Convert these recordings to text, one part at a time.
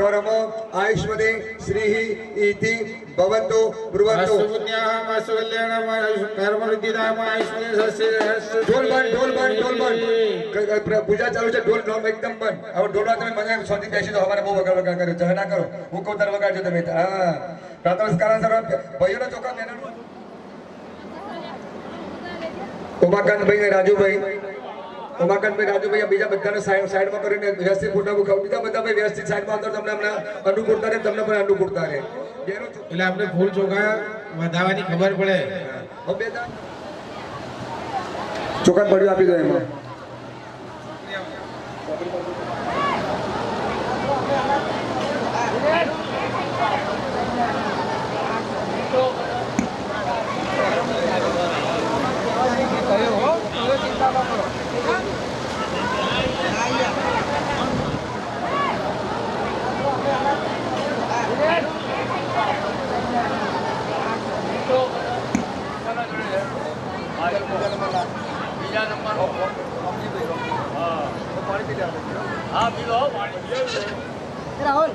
कर्म आयुष्मदे श्रीः इति भवन्तु ब्रुवन्तु ढोल बंद पूजा चालू है ढोल ढोल एकदम बंद और ढोलवा તમે મને શાંતિ બેસી દો અમારે બહુ વગાડ વગાડ કર્યો છે ના કરો હું કહું તાર વગાડજો તમે હા પ્રાતઃસ્કારા સર ભાઈઓનો ચોકા મેનો ઉમાકાંતભાઈ રાજુભાઈ ઉમાકાંતભાઈ રાજુભાઈ બીજા બધાને સાઈડમાં કરીને વ્યવસ્થિત ફોટા મુકાવ બીજા બધા ભાઈ વ્યવસ્થિત સાઈડમાં અંદર તમને હમણાં અનુકૂળતા રહે તમને પણ અનુકૂળતા રહે એટલે આપણે ફૂલ ચોખા વધારવાની ખબર પડે ચોખા પડ્યું આપી દો એમાં राहुल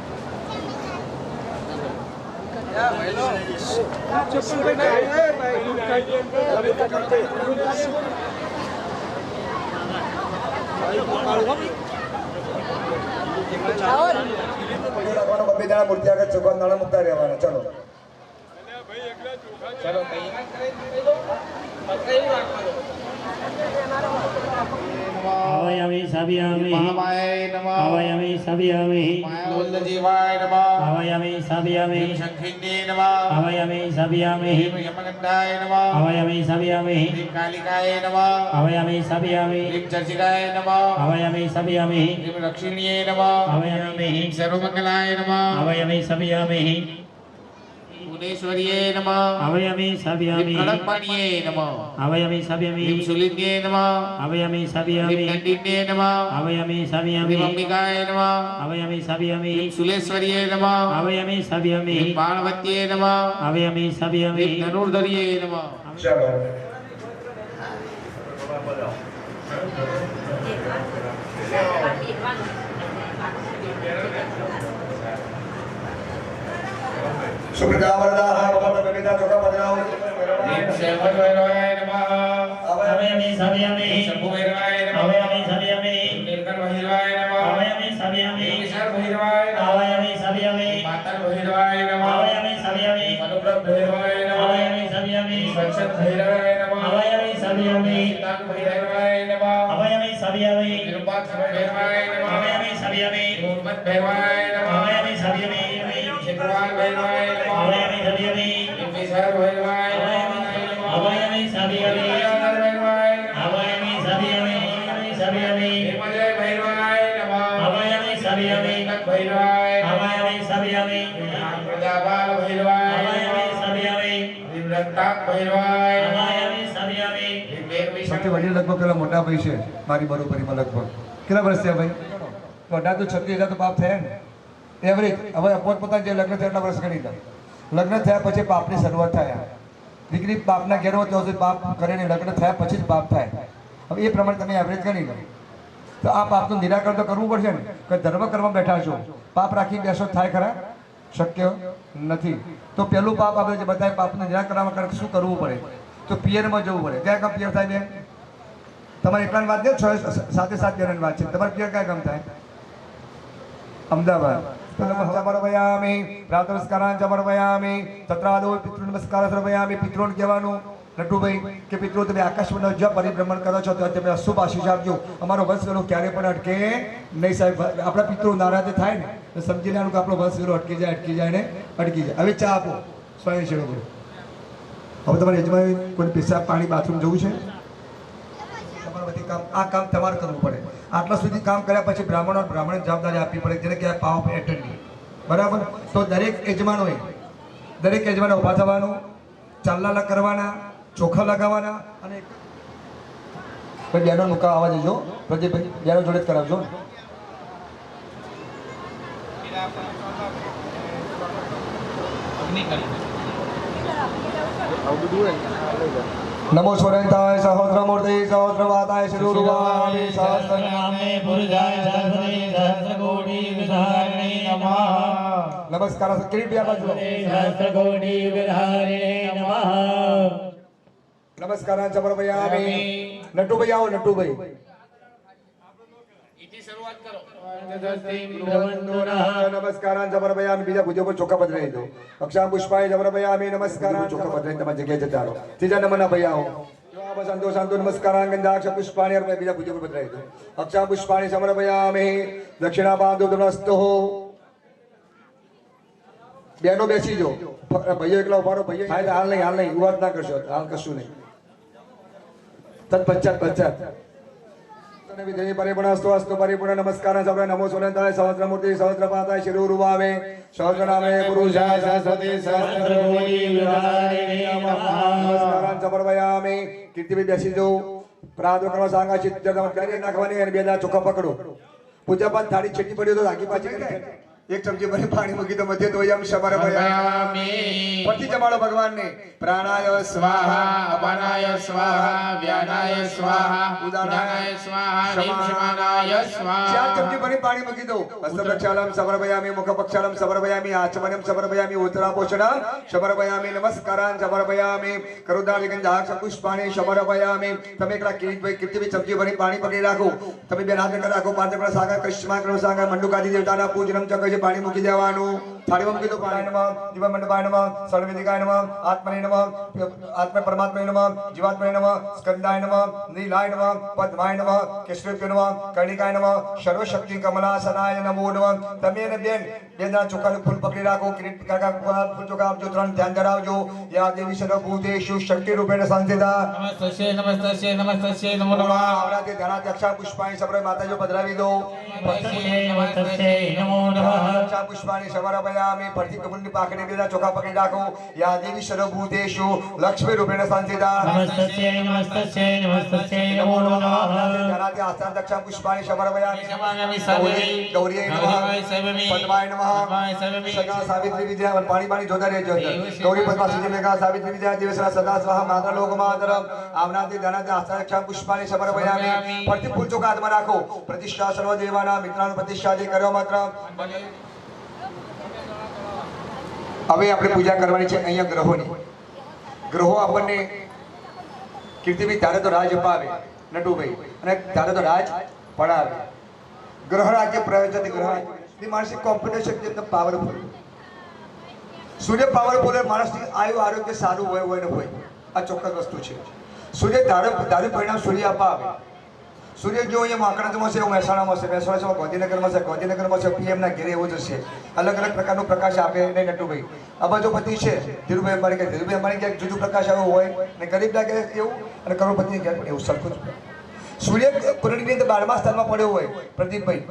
મૂર્તિ આગળ ચોખા નાણા મુકતા રહેવાના ચલો ચલો हवायामि साबियामि हवायामि साबियामि लोलजीवाय नमः हवायामि साबियामि शंखिन्ने नमः हवायामि साबियामि यमगंधाय नमः हवायामि साबियामि कालिकाय नमः हवायामि साबियामि चर्चिकाय नमः हवायामि साबियामि रक्षिण्ये नमः हवायामि सर्वमंगलाय नमः हवायामि साबियामि भुवनेश्वर्ये नमः हवायामि साबियामि कड़कमणिये नमः हवायामि साबियामि शूलिन्ये नमः हवायामि साबियामि दंडिन्ये नमः हवायामि साबियामि अंबिकाय नमः हवायामि साबियामि शूलेश्वर्ये नमः हवायामि साबियामि बाणवत्ये नमः हवायामि साबियामि धनुर्धर्ये नमः चलो सुप्रजा वरदाः भवतु चोखा बदलाओ शंभुभैरवाय नमः हवायामि साबियामि शंभुभैरवाय नमः हवायामि साबियामि नीलकंठभैरवाय नमः हवायामि साबियामि ईशानभैरवाय नमः हवायामि साबियामि मातर्भैरवाय नमः हवायामि साबियामि मनुप्रभैरवाय नमः हवायामि साबियामि स्वच्छभैरवाय नमः हवायामि साबियामि भैरवाय नमः हवायामि साबियामि निरुपाक्षभैरवाय नमः हवायामि साबियामि मोहम्मदभैरवाय नमः हवायामि साबियामि शुक्रवारभैरवाय नमः हवायामि साबियामि विशालभैरवाय नमः हवायामि साबियामि भैरवाय हवायामि साबियामि साबियामि भैरवाय नमः हवायामि साबियामि भैरवाय हवायामि साबियामि प्रजापाल भैरवाय हवायामि साबियामि विरक्ताक भैरवाय हवायामि साबियामि સૌથી વડીલ લગભગ પેલા મોટા ભાઈ છે મારી બરોબરીમાં લગભગ કેટલા વર્ષ થયા ભાઈ તો 18,000 તો 36,000 તો પાપ થયા ને એવરેજ હવે પોતપોતાના જે લગ્ન થયા એટલા વર્ષ ગણી દો લગ્ન થયા પછી પાપની શરૂઆત થાય દીકરી બાપના ઘેર હોય તો સુધી પાપ કરે ને લગ્ન થયા પછી જ પાપ થાય હવે એ પ્રમાણે તમે એવરેજ ગણી લો તો આ પાપનું નિરાકરણ તો કરવું પડશે ને કે ધર્મ કરવા બેઠા છો પાપ રાખી બેસો થાય ખરા શક્ય નથી તો પહેલું પાપ આપણે જે બધાએ પાપનું નિરાકરણ શું કરવું પડે તો પિયરમાં જવું પડે ક્યાં કામ પિયર થાય બેન તમારે એકલાની વાત નહીં 6-7 જણાની વાત છે તમારે પિયર ક્યાં કામ થાય અમદાવાદ સમર્પયામિ પ્રાતઃસ્કારાન સમર્પયામિ તત્રાદો પિતૃ નમસ્કાર સમર્પયામિ પિતૃને કહેવાનું લડ્ડુભાઈ કે પિતૃ તમે આકાશમાં જ્યાં પરિભ્રમણ કરો છો તો તમે અશુભ આશીષ આપજો અમારો વંશ વેલો ક્યારે પણ અટકે નહીં સાહેબ આપણા પિતૃ નારાજ થાય ને તો સમજી લેવાનું કે આપણો વંશ વેલો અટકી જાય ને અટકી જાય હવે ચા આપો સ્વયંસેવકો હવે તમારે યજમાન કોઈ પેશાબ પાણી બાથરૂમ જવું છે તમારે બધી કામ આ કામ તમારે કરવું પડે આટલા સુધી કામ કર્યા પછી બ્રાહ્મણ જવાબદારી આપવી પડે જેને કહેવાય પાવ ઓફ એટર્ની બરાબર તો દરેક યજમાનોએ ઊભા થવાનું ચાલલા કરવાના ચોખા લગાવવાના અને બેનો મુકા આવવા દેજો પ્રદીપભાઈ બેનો જોડે જ કરાવજો આવું બધું હોય नमो स्वरंताय सहस्रमूर्ति सहस्रवाताय शिरोरुवामि सहस्र सहस्रनामे पुरुषाय सहस्रने सहस्रकोटि विधारिणे नमः नमस्कार किरीट या बाजू सहस्रकोटि विधारिणे नमः नमस्कार समर्पयामि नट्टू भाई आओ नट्टू भाई नमस्कार समर्पयामि बीजा पूजा पर चोखा पधराई दो अक्षां पुष्पाय समर्पयामि नमस्कार चोखा पधराई તમારી જગ્યાએ જતા રહો ત્રીજા નંબરના ભાઈ આવો જો આપ સંતો સંતો નમસ્કારાં ગંધાક્ષ પુષ્પાણि અર્પય બીજા પૂજા પર પધરાઈ દો અક્ષાં પુષ્પાણि સમર્પયામિ દક્ષિણા બાંધો નમસ્તો હો બેનો બેસી જો ભાઈઓ એકલા ઉભારો ભાઈઓ હાલ નહીં વાત ના કરશો હાલ કશું નહીં તત્પશ્ચાત પશ્ચાત વિધેય પરિપૂર્ણસ્તુ અસ્તુ પરિપૂર્ણ નમસ્કાર સર્વ નમો સુનંતાય સહસ્રમૂર્તિ સહસ્રપાદાય શિરોરુવાવે સહસ્રનામે પુરુષાય સરસ્વતી सहस्रकोटि विधारिणे नमः નમસ્કારાન સમર્પયામિ કીર્તિભાઈ બેસી જાઓ પ્રાર્થના કરવા સાંગા ચિત્ત કરી નાખવાની અને બે દાણા ચોખ્ખા પકડો પૂજા બાદ થાળી છેટી પડી તો આગી પાછી કરી એક ચમચી ભરી પાણી મૂકી તો મધ્ય ધોયમ સમર્પયામિ પછી જમાડો ભગવાનને પ્રાણાય સ્વાહા અપાનાય સ્વાહા વ્યાનાય સ્વાહા ઉદાનાય સ્વાહા રીમ શમાનાય સ્વાહા ચાર ચમચી ભરી પાણી મૂકી દો હસ્તપ્રક્ષાલમ સમર્પયામિ મુખપક્ષાલમ સમર્પયામિ આચમનમ સમર્પયામિ ઉત્તરાપોષણમ સમર્પયામિ નમસ્કારાન સમર્પયામિ કરુણાનિકંજાક્ષ પુષ્પાણિ સમર્પયામિ તમે એકલા કીર્તિભાઈ ચમચી ભરી પાણી પકડી રાખો તમે બે હાથ કરી રાખો પાંચ કળા સાગર કૃષ્ણ કળા સાગર મંડુકાદી દેવતાના પૂજનમ ચક્ર પાણી મૂકી દેવાનું થાળીમાં મૂકી દો પાણી નમઃ દિવ્ય મંડપાય નમઃ સર્વવેદિકાય નમઃ આત્મને નમઃ આત્મ પરમાત્મને નમઃ જીવાત્મને નમઃ સ્કંદાય નમઃ નીલાય નમઃ પદ્માય નમઃ કેશવાય નમઃ કર્ણિકાય નમઃ સર્વશક્તિ કમલાસનાય નમો નમઃ તમે અને બેન બેના ચોખાનું ફૂલ પકડી રાખો કિરીટ કાકા ફૂલ ચોખા આપજો ત્રણ ધ્યાન ધરાવજો યા દેવી સર્વભૂતેષુ શક્તિ રૂપેણ સંસ્થિતા નમસ્તસ્ય નમસ્તસ્ય નમસ્તસ્ય નમો નમઃ આવરાતે ધનાતે અક્ષા પુષ્પાણી સર્વ માતાજીઓ પધરાવી દો नमस्ते नमो नमः અક્ષા પુષ્પાણી સમર્પયામિ ફરતી કપૂરની પાકડી બેના ચોખા પકડી રાખો યા દેવી સર્વભૂતેષુ લક્ષ્મી રૂપેણ સંસ્થિતા नमस्ते नमो नमः ધનાતે આસ્થા દક્ષા પુષ્પાણી સમર્પયામિ નમામિ સર્વે ગૌરીય નમઃ પદ્માય નમઃ સદા સાવિત્રી વિજય પાણી જોતા રહેજો ગૌરી પદ્મા સુજી મેઘા સાવિત્રી વિજય દિવસના સદા સ્વાહા માતા લોક માતરમ આવનાથી ધનાતે આસ્થા દક્ષા પુષ્પાણી સમર્પયામિ ફરતી ફૂલ ચોખા હાથમાં રાખો પ્રતિષ્ઠા સર્વ દેવાના મિત્રાનું પ્રતિષ્ઠા જે કર્યો માત્ર હવે આપણે પૂજા કરવાની છે અહીંયા ગ્રહોની ગ્રહો આપણને કીર્તિભાઈ તારે તો રાજ અપાવે નટુભાઈ અને તારે તો રાજ પડાવે ગ્રહ રાજ્ય પ્રયોજન ગ્રહ એ માણસની કોમ્પિટિશન એકદમ પાવરફુલ સૂર્ય પાવરફુલ હોય માણસની આયુ આરોગ્ય સારું હોય ને હોય આ ચોક્કસ વસ્તુ છે સૂર્ય ધારું પરિણામ સૂર્ય અપાવે સૂર્ય જો અહીંયા માકણજમાં છે એવું મહેસાણામાં છે ગાંધીનગરમાં છે ગાંધીનગરમાં છે પીએમના ઘેરે એવું જ છે અલગ અલગ પ્રકારનો પ્રકાશ આપે ને નટુભાઈ અબજોપતિ છે ધીરુભાઈ અંબાણી કે ધીરુભાઈ અંબાણી ક્યાંક જુદું પ્રકાશ આવ્યો હોય ને ગરીબના ઘેર એવું અને કરોડપતિની ઘેર પણ એવું સરખું જ સૂર્ય કુંડળીની અંદર 12મા સ્થાનમાં પડ્યો હોય પ્રદીપભાઈ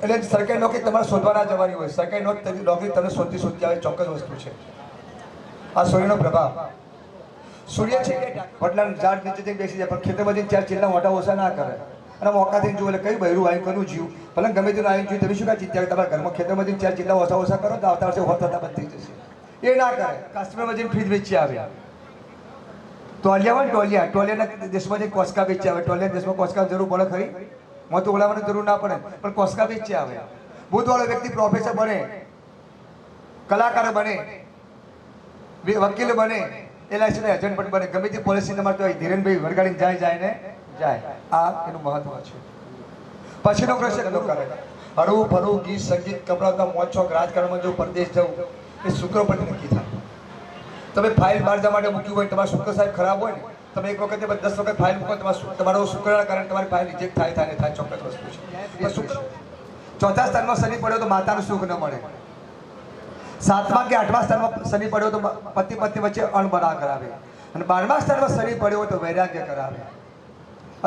એટલે સરકારી નોકરી તમારે શોધવાના જવાની હોય સરકારી નોકરી તમને શોધતી આવે ચોક્કસ વસ્તુ છે આ સૂર્યનો પ્રભાવ સૂર્ય છે વડલા ઝાડ નીચે જઈને બેસી જાય પણ ખેતરમાં જઈને ચાર ચીલના મોટા ઓછા ના કરે અને મોકાથી જુઓ એટલે કઈ બહેરું આવ્યું કનું જીવ ભલે ગમે તેનું આવ્યું જીવ તમે શું કાંઈ ચિંતા તમારા ઘરમાં ખેતરમાં જઈને ચાર ચીલના ઓછા કરો તો આવતા વર્ષે હોતા બંધ થઈ જશે એ ના કરે કાશ્મીરમાં જઈને ફ્રીજ વેચી આવે ટોલિયા હોય ટોલિયાના દેશમાં જઈને કોસ્કા વેચી આવે ટોલિયા દેશમાં કોસ્કા જરૂર પડે ખરી મોં તો ઓલાવાની જરૂર ના પડે પણ કોસ્કા વેચી આવે બુદ્ધવાળો વ્યક્તિ પ્રોફેસર બને કલાકાર બને વકીલ બને એલઆઈસીનો એજન્ટ પણ બને ગમે તે પોલિસી તમારે તો ધીરેનભાઈ વરગાડીને જાય આ એનું મહત્વ છે પછીનો પ્રશ્ન એનો કરે હરવું ફરવું ગીત સંગીત કપડાં મોજ શોખ રાજકારણમાં જો પરદેશ જવું એ શુક્ર પરથી નક્કી થાય તમે ફાઇલ બહાર જવા માટે મૂક્યું હોય તમારા શુક્ર સાહેબ ખરાબ હોય ને તમે એક વખતે 10 વખત ફાઇલ મૂકો તમારો શુક્રના કારણે તમારી ફાઇલ રિજેક્ટ થાય ચોક્કસ વસ્તુ છે શુક્ર ચોથા સ્થાનમાં શનિ પડ્યો તો માતાનું સુખ ન મળે 7મા કે 8મા સ્થાનમાં શનિ પડ્યો તો પતિ પત્ની વચ્ચે અણબનાવ કરાવે અને 12મા સ્થાનમાં શનિ પડ્યો તો વૈરાગ્ય કરાવે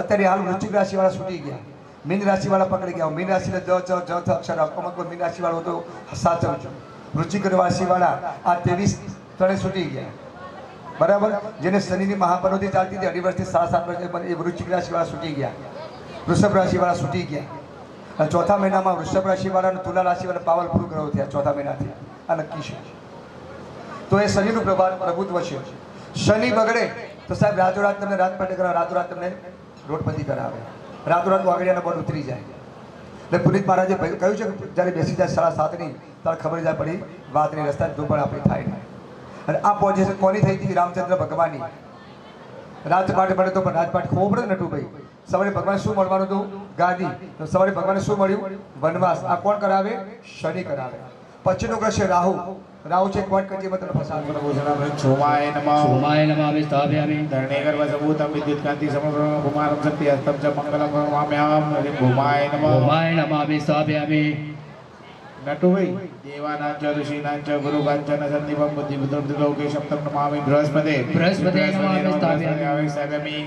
અત્યારે હાલ વૃશ્ચિક રાશિવાળા છૂટી ગયા મીન રાશિવાળા પકડી ગયા મીન રાશિને જ અક્ષર અમુક મીન રાશિવાળો તો સાચવજો વૃશ્ચિક રાશિવાળા આ 23 ત્રણે છૂટી ગયા બરાબર જેને શનિની મહાપનોતી ચાલતી હતી 2.5 વર્ષથી 7.5 વર્ષ એ વૃશ્ચિક રાશિવાળા છૂટી ગયા વૃષભ રાશિવાળા છૂટી ગયા અને ચોથા મહિનામાં વૃષભ રાશિવાળા અને તુલા રાશિવાળા પાવરફુલ ગ્રહો થયા ચોથા મહિનાથી આ નક્કી છે તો એ શનિનું પ્રભુત્વ છે શનિ બગડે તો સાહેબ રાતોરાત તમને રાજપાટી કરાવે, રાતોરાત તમને રોડપતિ કરાવે, રાતોરાત વાગડિયાના બોર્ડ ઉતરી જાય. એટલે પુનિત મહારાજે કહ્યું છે કે જ્યારે બેસી જાય 7:30 ત્યારે ખબર જાય પડી વાતની રસ્તા જો પણ આપણી થાય નહીં. અને આ પોઝિશન કોની થઈ હતી? રામચંદ્ર ભગવાનની. રાજપાટ મળે તો પણ રાજપાટ ખોવો પડે ને નટુભાઈ. સવારે ભગવાન શું મળવાનું હતું? ગાદી. તો સવારે ભગવાનને શું મળ્યું? વનવાસ. આ કોણ કરાવે? શનિ કરાવે. પછીનો ગ્રહ છે રાહુ. રાહુ છે કોણ કજીમાં તમને ફસાદ કરે. સોમાય નમઃ સોમાય નમામિ સ્થાપયામિ ધરણી ગર્ભસભૂતમ વિદ્યુતકાંતિ સમગ્રમ કુમારમ શક્તિ હસ્તમ ચ મંગલમ કરોમ્યામ ભૂમાય નમઃ. સોમાય નમામિ સ્થાપયામિ નટુભાઈ દેવાનાંચ ઋષિનાંચ ગુરુકાંચન સંદીપમ બુદ્ધિપુત્રમ ત્રિલોકે સપ્તમ નમામિ બૃહસ્પતે. બૃહસ્પતે નમામિ સ્થાપયામિ સ્થાપયામિ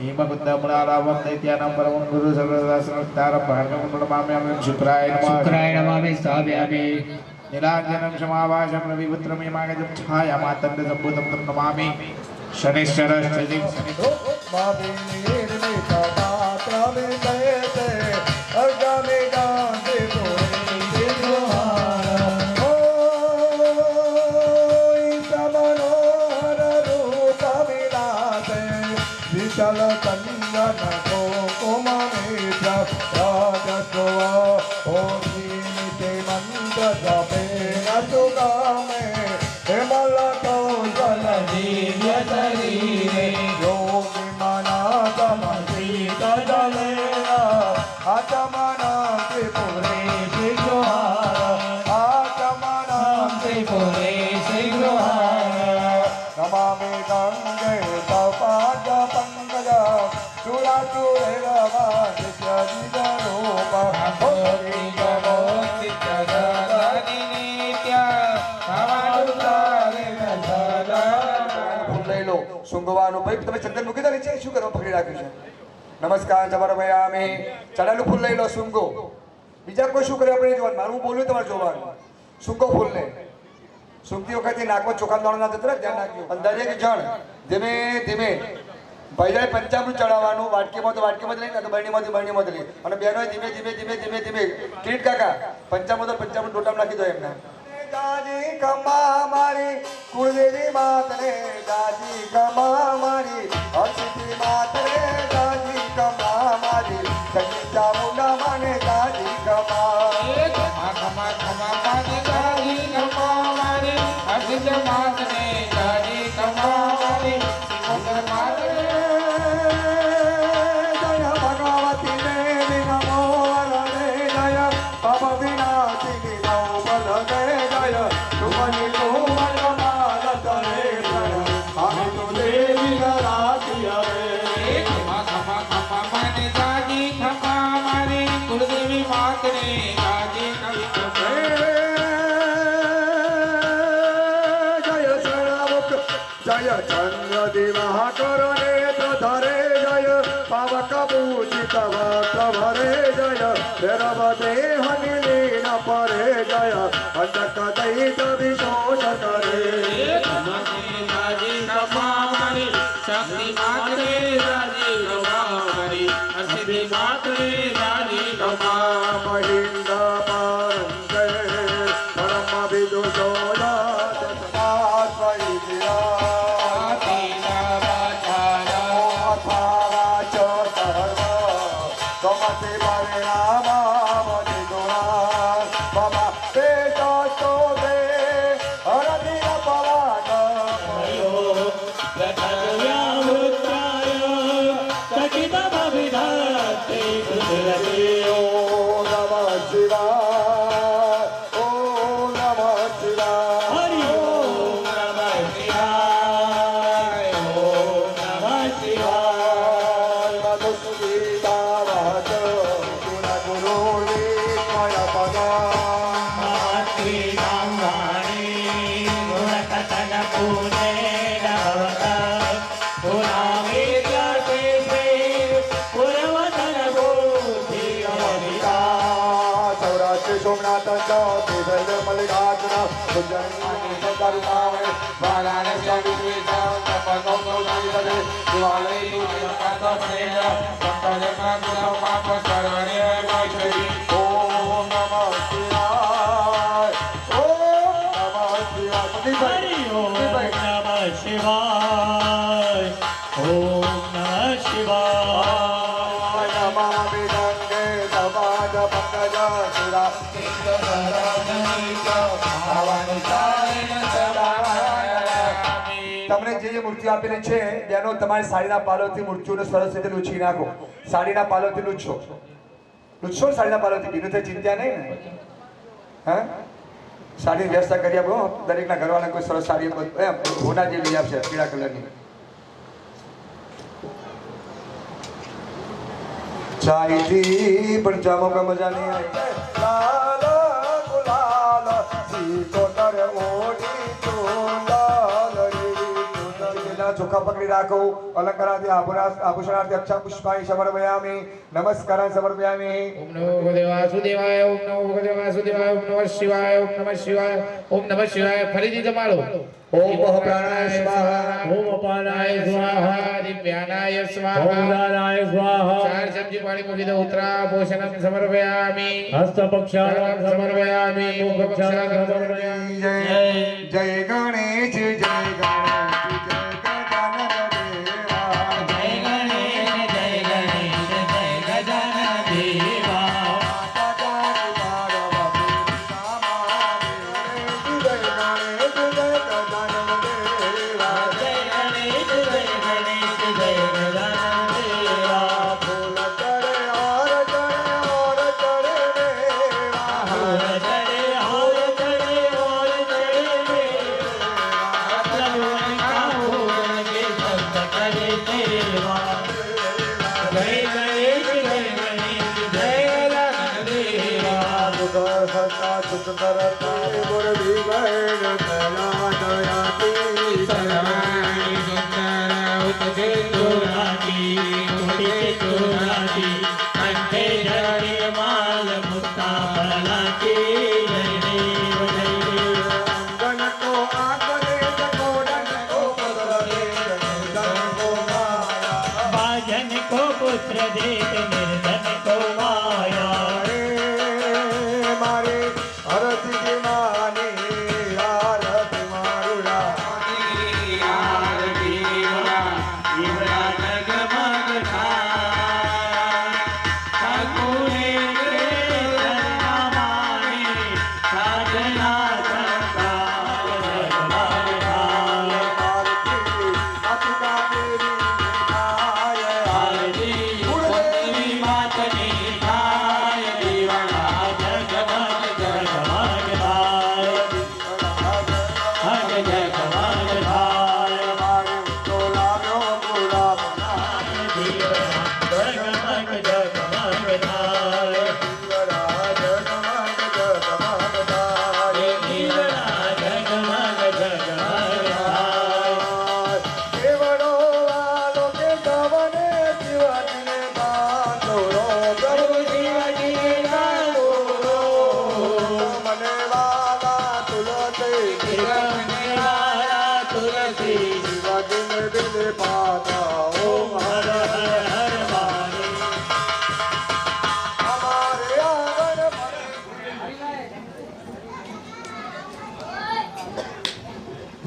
હિમબુદ્ધમુણારાવમ દૈત્યાનાં પરમં ગુરુ સર્વદાસનતારમ ભાર્ગવમ નમામ્યહં શુક્રાય નમઃ. શુક્રાય નમામિ સ્થાપયામિ નિરાંજનમ ક્ષમાભાષમ રવિપુત્રમ યમાગજમ છાયામાતંડ સંભૂતમ તમ નમામિ. શનિશ્ચર સ્થિતિ સુંગવાનું ભાઈ તમે ચંદન મૂકી દો નીચે. શું કરવા પકડી રાખ્યું છે? નમસ્કાર સમર્પયામિ. ચડાયેલું ફૂલ લઈ લો. સુંગો. બીજા કોઈ શું કરે આપણે જોવાનું. મારું બોલ્યું તમારે જોવાનું. સુંગો ફૂલ લે. સુંગતી વખતે નાકમાં ચોખા દાણો ના જતો ધ્યાન રાખજો. અને દરેક જણ ધીમે ધીમે ભાઈ પંચામૃત ચડાવવાનું. વાટકીમાં તો વાટકીમાં જ લઈ ને તો બરણીમાં લઈ. અને બહેનો ધીમે ધીમે ધીમે ધીમે ધીમે કિરીટ કાકા પંચામૃત ડોટામાં નાખી દો એમને. દાજી કમા મારી કુળદેવી માતને, દાજી કમા મારી હરસિદ્ધિ માતને, દાજી કમા મારી સખી ચામુંડા માને, દાજી કમા ખમા ખમા મારી દાદી કમા મારી હર્ષિત માતને, દાદી કમા મારી સિકોતર માતને. જય ભગવતી દેવી નમો વરદે, જય પવ વિનાશિની નમો બલદે, જય તુમની તુમલ માલ તરે પ્રણ, અમે તો દેવી રાતી હવે. ખમા ખમા ખમા મારી દાદી ખમા મારી કુળદેવી માતને, દાદી કમા. જય શરણમુખ જય ચંદ્ર દિવાકર નેત્ર ધરે, જય પાવક પૂજિત વક્ર ભરે, જય ભૈરવ દેહ નિલીન પરે, જય અંજક દૈત વિશોષ કરે. દાદી કમા મારી શક્તિ માતને, દાદી કમા મારી હર્ષિત માતને, દાદી કમા. મહિન્દ પારં જય પરમ વિદુષો સોમનાથ શિવાય. તમને જે મૂર્તિઓ આપેલી છે તેનો તમારી સાડીના પાલોથી મૂર્તિઓને સરસ રીતે લૂછી નાખો. સાડીના પાલોથી લૂછો સાડીના પાલોથી, બીજું તો ચિંતા નહીં ને. હા, સાડીની વ્યવસ્થા કરી આપો. દરેકના ઘરવાળા કોઈ સરસ સાડી હોના જે લઈ આપશે પીળા કલરની. ચાઈથી પણ જામો કા મજા નહીં આવી. લાલ ગુલાલ સીતોતર ઓઢી ચુંદલ રી ચોખા પકડી રાખો. અલંકારાથી આભૂષણાર્થી અક્ષા પુષ્પાય સમર્પયામિ. નમસ્કારાन् સમર્પયામિ. ઓમ નમો ભગવતે વાસુદેવાય. ઓમ નમો ભગવતે વાસુદેવાય. ઓમ નમઃ શિવાય. ઓમ નમઃ શિવાય. ઓમ નમઃ શિવાય. ફરીથી જમાડો. ઓમ પ્રાણાય સ્વાહા. ઓમ અપાનાય સ્વાહા. દિવ્યાનાય સ્વાહા. ઓમ દાનાય સ્વાહા. ચાર ચમચી પાણી મૂકી દો. ઉત્તરા પોષણમ સમર્પયામિ. હસ્તપક્ષાલમ સમર્પયામિ. મુખપક્ષાલમ સમર્પયામિ. જય જય ગણેશ જય ગણેશ જય ગજાનન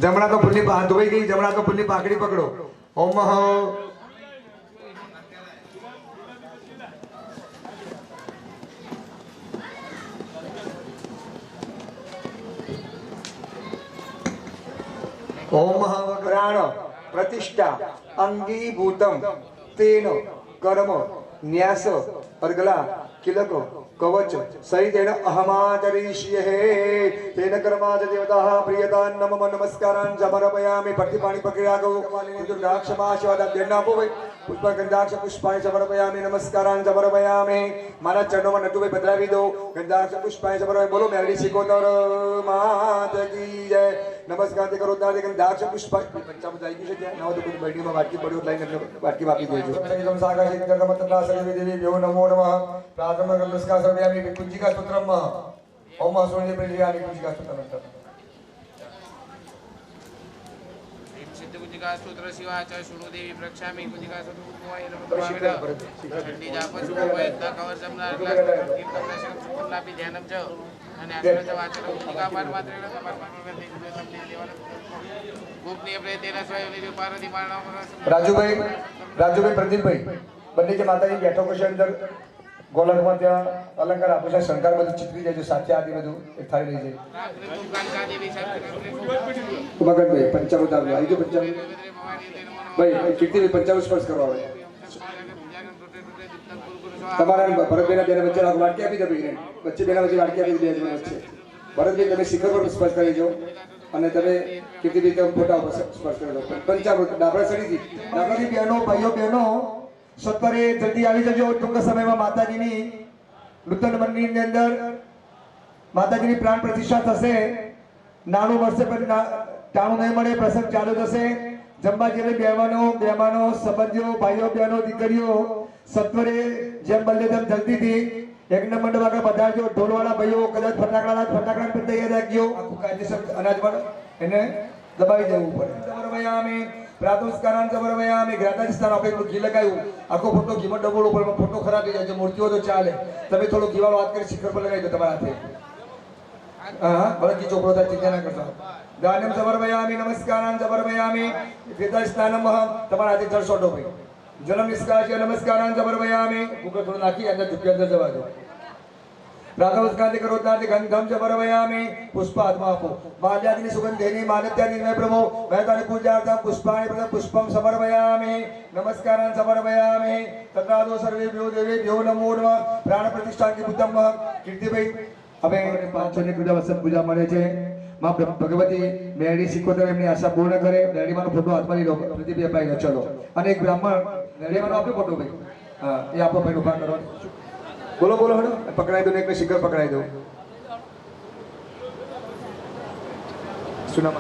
जमना तो फुल्ली हाथ धोई गई. जमना तो फुल्ली पाकड़ी पकड़ो. ओम ओम प्राण प्रतिष्ठा अंगीभूतम तेन कर्म न्यास अर्गला किलक कवच सहितेन अहमाचरिष्ये तेन कर्माच देवताः प्रियतां नमः नमस्कारान् समर्पयामि. भक्ति पाणी पकड़ी राखो. रुद्राक्षमाशिवाद देना भाई पुष्प गंधाक्ष पुष्पाय समर्पयामि. नमस्कारान् समर्पयामि. मारा चरणों में नटुभाई बदलावी दो. गंधाक्ष पुष्पाय समर्पयामि. बोलो मेरी सिकोतर मात की जय. नमस्कार ते करो दादे गंधाक्ष पुष्पाय पंचामृत आई की છે નવ તો કોઈ બડીમાં વાટકી પડ્યો લઈને વાટકી વાપી દેજો. સમ સાગર સિદ્ધ કર્મતના સર્વે દેવી દેવો નમો નમઃ. પ્રાથમ નમસ્કાર સર્વયામિ કુંજિકા સ્તોત્રમ ઓમ સોને પ્રિયાની કુંજિકા સ્તોત્રમ સિદ્ધ કુંજિકા સ્તોત્ર શિવાચ શુણુ દેવી પ્રક્ષામિ કુંજિકા સ્તોત્રવાય નમઃ. ઠંડી જાપસુ વૈદ્ય કવર જમનાર કીર્તન દર્શન સુખલાપી ધ્યાનમ જ અને આસનજ વાચન કુંજિકા પાર માત્રેણ તમાર પાર गोपनीय प्रेतेन स्वयं पार्वती मारणा. राजूभाई प्रदीपभाई બંને જે માતાજી બેઠકો છે અંદર ગોલકમાં ત્યાં અલંકાર આભૂષણ શણગાર બધું ચિતરી જાય છે સાચી આદિ બધું એક થાળી લઈ જાય રાત્રે કાલિકા દેવી સાહેબ મગનભાઈ પંચામૃત આવ્યું આવી ગયું પંચામૃત ભાઈ કીર્તિભાઈ પંચામૃત સ્પર્શ કરવા આવે તમારા ભરતભાઈના બેના વચ્ચે વાટકી આપી દે ભાઈને વચ્ચે બેના વચ્ચે વાટકી આપી દે બે વચ્ચે ભરતભાઈ તમે શિખર પર સ્પર્શ કરી દો અને તમે કીર્તિભાઈ તમે ફોટા ઉપર સ્પર્શ કરી દો પંચામૃત ડાબરા સડીથી ડાબરાની બહેનો ભાઈઓ બહેનો સત્વરે જલ્દી આવી જજો ટૂંક સમયમાં માતાજીની નૂતન મંદિરની અંદર માતાજીની પ્રાણ પ્રતિષ્ઠા થશે નાનું વર્ષે પણ ટાણું નહીં મળે પ્રસંગ ચાલુ થશે જમવા જેવી મહેમાનો સંબંધીઓ ભાઈઓ બહેનો દીકરીઓ સત્વરે જેમ બને તેમ જલ્દીથી યજ્ઞ મંડપ આગળ પધારજો ઢોલવાળા ભાઈઓ કદાચ ફટાકડા પર તૈયાર રાખજો આખું કાયદેસર અનાજ પણ એને દબાવી દેવું પડે સમર્પયામિ પ્રાતઃસ્કારાન સમર્પયામિ ગ્રાતાજી સ્થાન આપણે એટલું ઘી લગાવ્યું આખો ફોટો ઘીમાં ડબોળો પડે ફોટો ખરાબ થઈ જાય છે મૂર્તિઓ તો ચાલે તમે થોડો ઘીવાળો હાથ કરી શિખર પર લગાવી દો તમારા હાથે હા ભરતજી ચોપડો થાય ચિંતા ના કરતા દાનમ સમર્પયામિ નમસ્કારાન સમર્પયામિ ગ્રાતાજી સ્થાનમ તમારા હાથે જળ છોડો ભાઈ જન્મ નિષ્કાશ્ય નમસ્કારાન સમર્પયામિ ઉપર થોડું નાખી અંદર ઝૂકી અંદર જવા દો પ્રાતઃસ્કારાંતિ કરોતાર્થી ગંધમ સમર્પયામિ પુષ્પ હાથમાં આપો માલ્યાદિની સુગંધેની માનત્યાદિ મે પ્રભો મહેતાની પૂજાર્થમ પુષ્પાણિ પ્રથમ પુષ્પમ સમર્પયામિ નમસ્કારાન સમર્પયામિ તત્રાદો સર્વેભ્યો દેવેભ્યો નમો નમઃ પ્રાણ પ્રતિષ્ઠાંતિ બુદ્ધમ કીર્તિભાઈ હવે 5 ની પૂજા વસત પૂજા મળે છે માં ભગવતી મેળી સિકોતર એમની આશા પૂર્ણ કરે મેળીમાંનો ફોટો હાથમાં લીધો પ્રતિભા અપાઈ ચલો અને એક બ્રાહ્મણ મેળીમાંનો આપ્યો ફોટો ભાઈ હા એ આપો ભાઈ ઉભા કરો બોલો બોલો હડો પકડાઈ દો ને એકને શિખર પકડાઈ દો સુનામ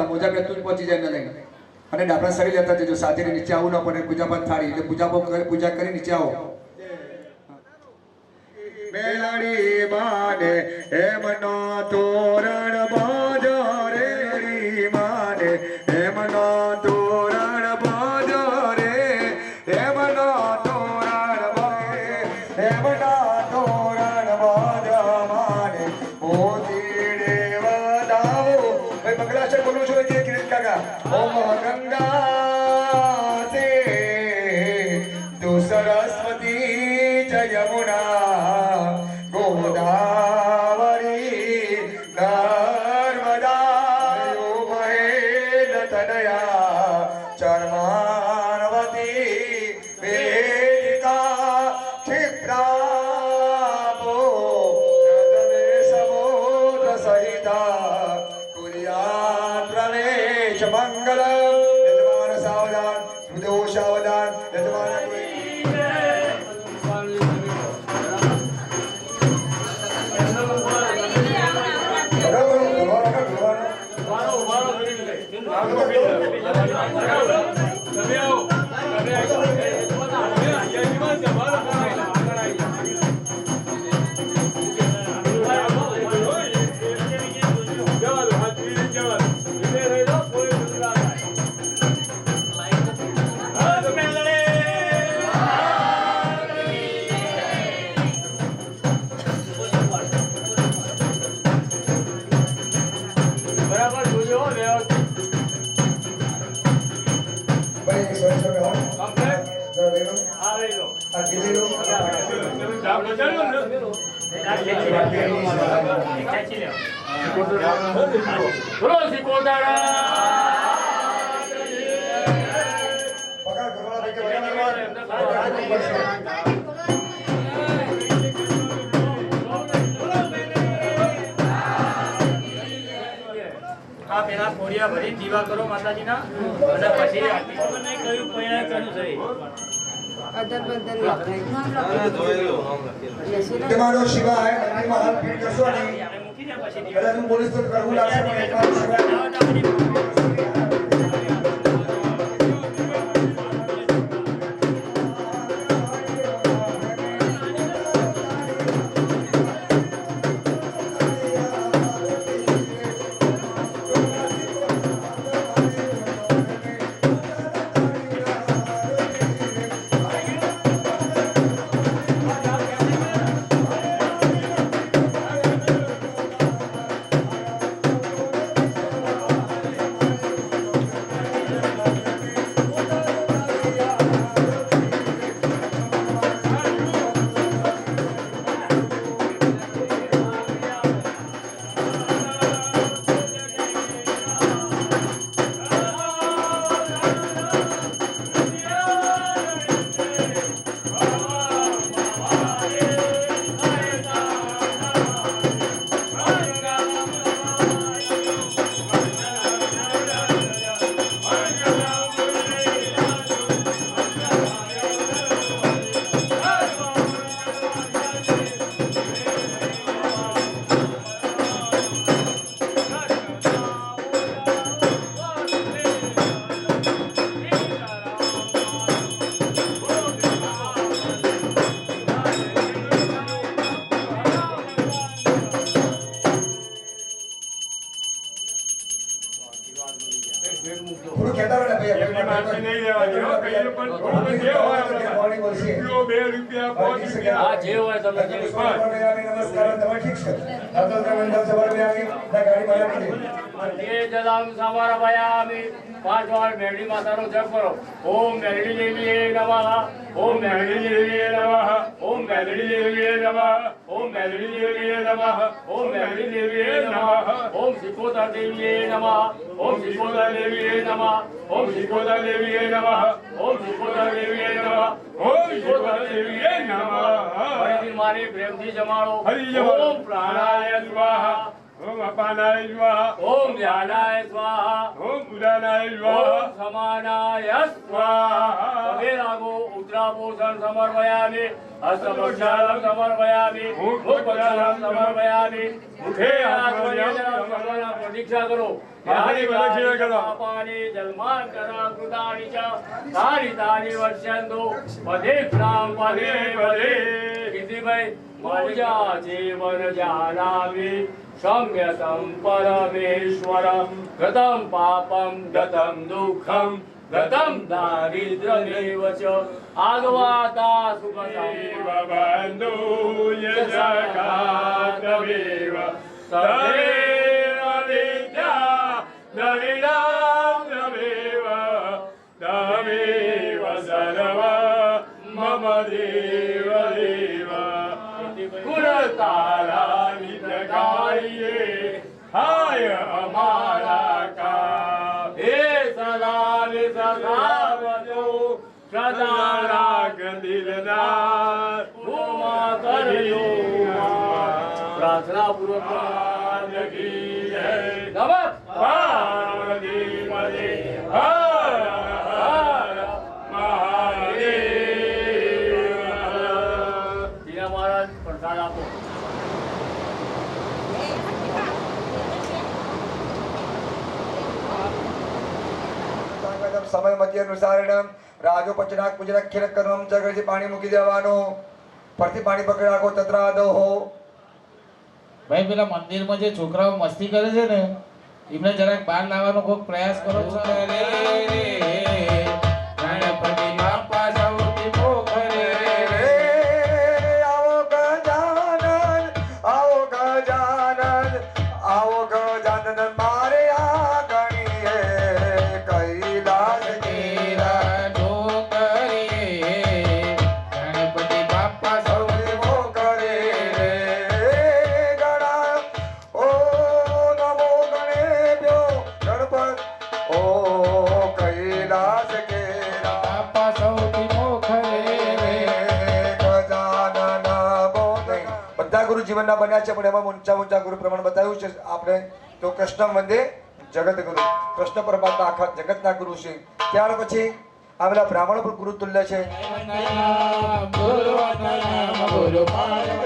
મોજા બે તું પહોંચી જાય લઈને અને ડાબરા સરી લેતા જજો સાથે નીચે આવું ન પડે પૂજાપાઠ થાળી એટલે પૂજા કરી નીચે આવો મેલડી માને હેમનો તોરણ બાજો રેડી માને હેમનો તોરણ બાજો રે હેમનો તોરણ બાજે હેમનો તોરણ બાજો માને મોતી દેવ દાવો ભાઈ મંગલાચર બોલું છું જે કિરીટ કાકા ઓમ ગંગા સે તુ સરસ્વતી જય યમુના ગોદાવરી નર્મદા મહેન તનયા ચર્માનવતી વેદિકા ક્ષિપ્રાપો રજને સમુદ્ર સહિતા કુર્યાત પ્રવેશ મંગલમ યજમાન સાવધાન હૃદયો સાવધાન યજમાન પેલા કોડિયા ભરી દીવા કરો માતાજીના અને પછી આરતી કયું પૈણા કનું છે તમારો શિવાય મંદિરમાં હાલ ભીડ કરશો નહીં કદાચ હું બોલીશ તો કરવું લાગશે પણ એકવાર મોડી બોલશે. હા જે હોય તમે જે સમર્પયામિ નમસ્કાર તમે ઠીક છે. રાતોદ્રમંડળ સમર્પયામિ ગાડી બનાવી દે. તે જલામ સમર્પયામિ 5 વાર મેરડી માતાનો જપ કરો. ઓમ મેરડી દેવીએ નમઃ. ઓમ મેરડી દેવીએ નમઃ. ઓમ મેરડી દેવીએ નમઃ. ઓમ મેરડી દેવીએ નમઃ. ઓમ મેરડી દેવીએ નમઃ. ઓમ સિકોદર દેવીએ નમઃ. ઓમ સિકોદર દેવીએ નમઃ. ઓમ સિકોદર દેવીએ નમઃ. ઓમ સિકોદર દેવીએ નમઃ. ઓમ સિકોદર દેવીએ નમઃ. ફરીથી મારી પ્રેમથી જમાડો. ઓમ પ્રાણાય સ્વાહા. ઓમ અપાનાય સ્વાહા. ઓમ ધ્યાનાય સ્વાહા. ઓમ ઉદાનાય ઓમ સ્વાહા. સમાનાય સ્વાહા. પગે લાગો. ઉત્તરાભૂષણ સમર્પયામિ. હસ્તભક્ષાલમ સમર્પયામિ. મુખભક્ષાલમ સમર્પયામિ. મુખે હાથ વડે પ્રતીક્ષા કરો. હાથની પ્રદક્ષિણા કરો. પાપાની જન્માંતરા કૃતાની ચ તારી તારી વર્ષંતુ પદે પ્રામ પદે પદે. કીર્તિભાઈ મૌજા જીવન જાનામિ સમ્યતમ પરમેશ્વર ગતમ પાપમ ગતમ દુઃખમ ગતમ દારિદ્ર્યમેવ ચ આગવાતા સુખતમ બંધુ યજકાતમેવ તદેવ વિદ્યા નવિનામ નમેવ તમેવ સર્વ મમ દેવ દેવ ગુણતારા વિદગાઈએ હાય અમારા કા હે સદા સદાવજો સદા રાગ દિલના ઉમા કરજો પ્રાર્થના પૂર્વક કી જય નમઃ પાર્વતી પદે હર હર મહાદેવ. જીના મહારાજ પ્રસાદ આપો. સંગતમ સમય મધ્ય અનુસારેણ રાજુ પચનાક પૂજનક ખીરક કર્મમ જગરથી પાણી મૂકી દેવાનું. ફરતી પાણી પકડી રાખો. તત્રાદો હો. ભાઈ પેલા મંદિરમાં જે છોકરાઓ મસ્તી કરે છે ને એમને જરાક બહાર લાવવાનો કોઈક પ્રયાસ કરો છો ગણપતિ બાપા સૌથી મોખરે આવો ગજાનન, આવો ગજાનન, આવો ગજાનન મારે આંગણીએ કૈલાસ કેરા ઢોકરીએ ગણપતિ બાપા સૌથી મોકરે ગણા. ઓ નમો ગણેભ્યો ગણપત. ઓ કૈલાસ કેરા બાપા સૌથી મોખરે ગજાનન બોલે. બધા ગુરુ જીવનના બન્યા છે પણ એમાં ઊંચા ઊંચા ગુરુ પ્રમાણ બતાવ્યું છે આપણે તો કૃષ્ણ વંદે જગત ગુરુ. કૃષ્ણ પરમાત્મા આખા જગતના ગુરુ છે. ત્યાર પછી આવેલા બ્રાહ્મણો પણ ગુરુ તુલ્ય છે.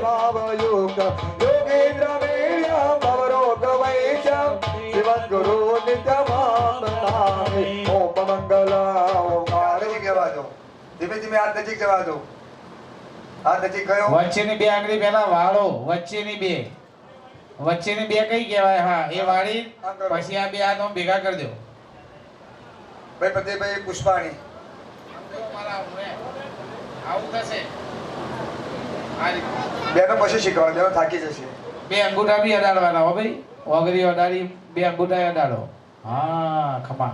ભાવયુક્ત યોગેન્દ્ર મેળ્યા ભવરોગ વૈશ્યમ શિવદ્ગુરુ નિત્યમામ નામે. ઓમ મંગલ ઓમકાર. નજીક જવા દો. ધીમે ધીમે હાથ નજીક જવા દો. હાથ નજીક ગયો. વચ્ચેની બે આંગળી પેલા વાળો વચ્ચેની બે કઈ કહેવાય? હા એ વાળી પછી આ બે હાથો ભેગા કરી દો. ભાઈ પ્રદીપભાઈ પુષ્પાણી. આવું થશે આ રીતે. બેનો પછી શીખવા બેનો થાકી જશે. બે અંગૂઠા બી અડાડવાના હો ભાઈ. ઓગળી અડાડી બે અંગૂઠા અડાડો. હા ખમા.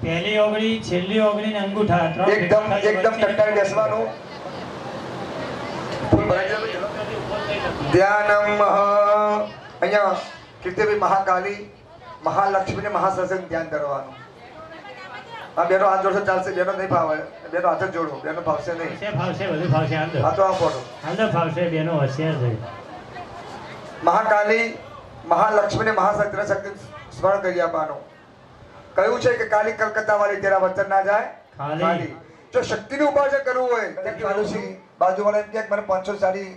પહેલી ઓગળી છેલ્લી ઓગળી ને અંગૂઠા એકદમ ટટ્ટાઈ બેસવાનું. ધ્યાનમ અહીંયા કીર્તિભાઈ મહાકાલી મહાલક્ષ્મી ને મહાસત્સંગ ધ્યાન ધરવાનું. હા બેનો હાથ જોડશે ચાલશે. બેનો નહીં ફાવે. બેનો હાથ જ જોડો. બેનો ફાવશે નહીં. ફાવશે બધું ફાવશે આંધો હા તો આ ફોટો. આંધો ફાવશે બેનો હોશિયાર છે. મહાકાલી મહાલક્ષ્મી ને મહાશક્તિ શક્તિ સ્મરણ કરી આપવાનું. કહ્યું છે કે કાલી કલકત્તા વાળી તેરા વચન ના જાય ખાલી. જો શક્તિનું ઉપાસન કરવું હોય તો કાલુસી બાજુવાળા એમ કે મને 500 સાડી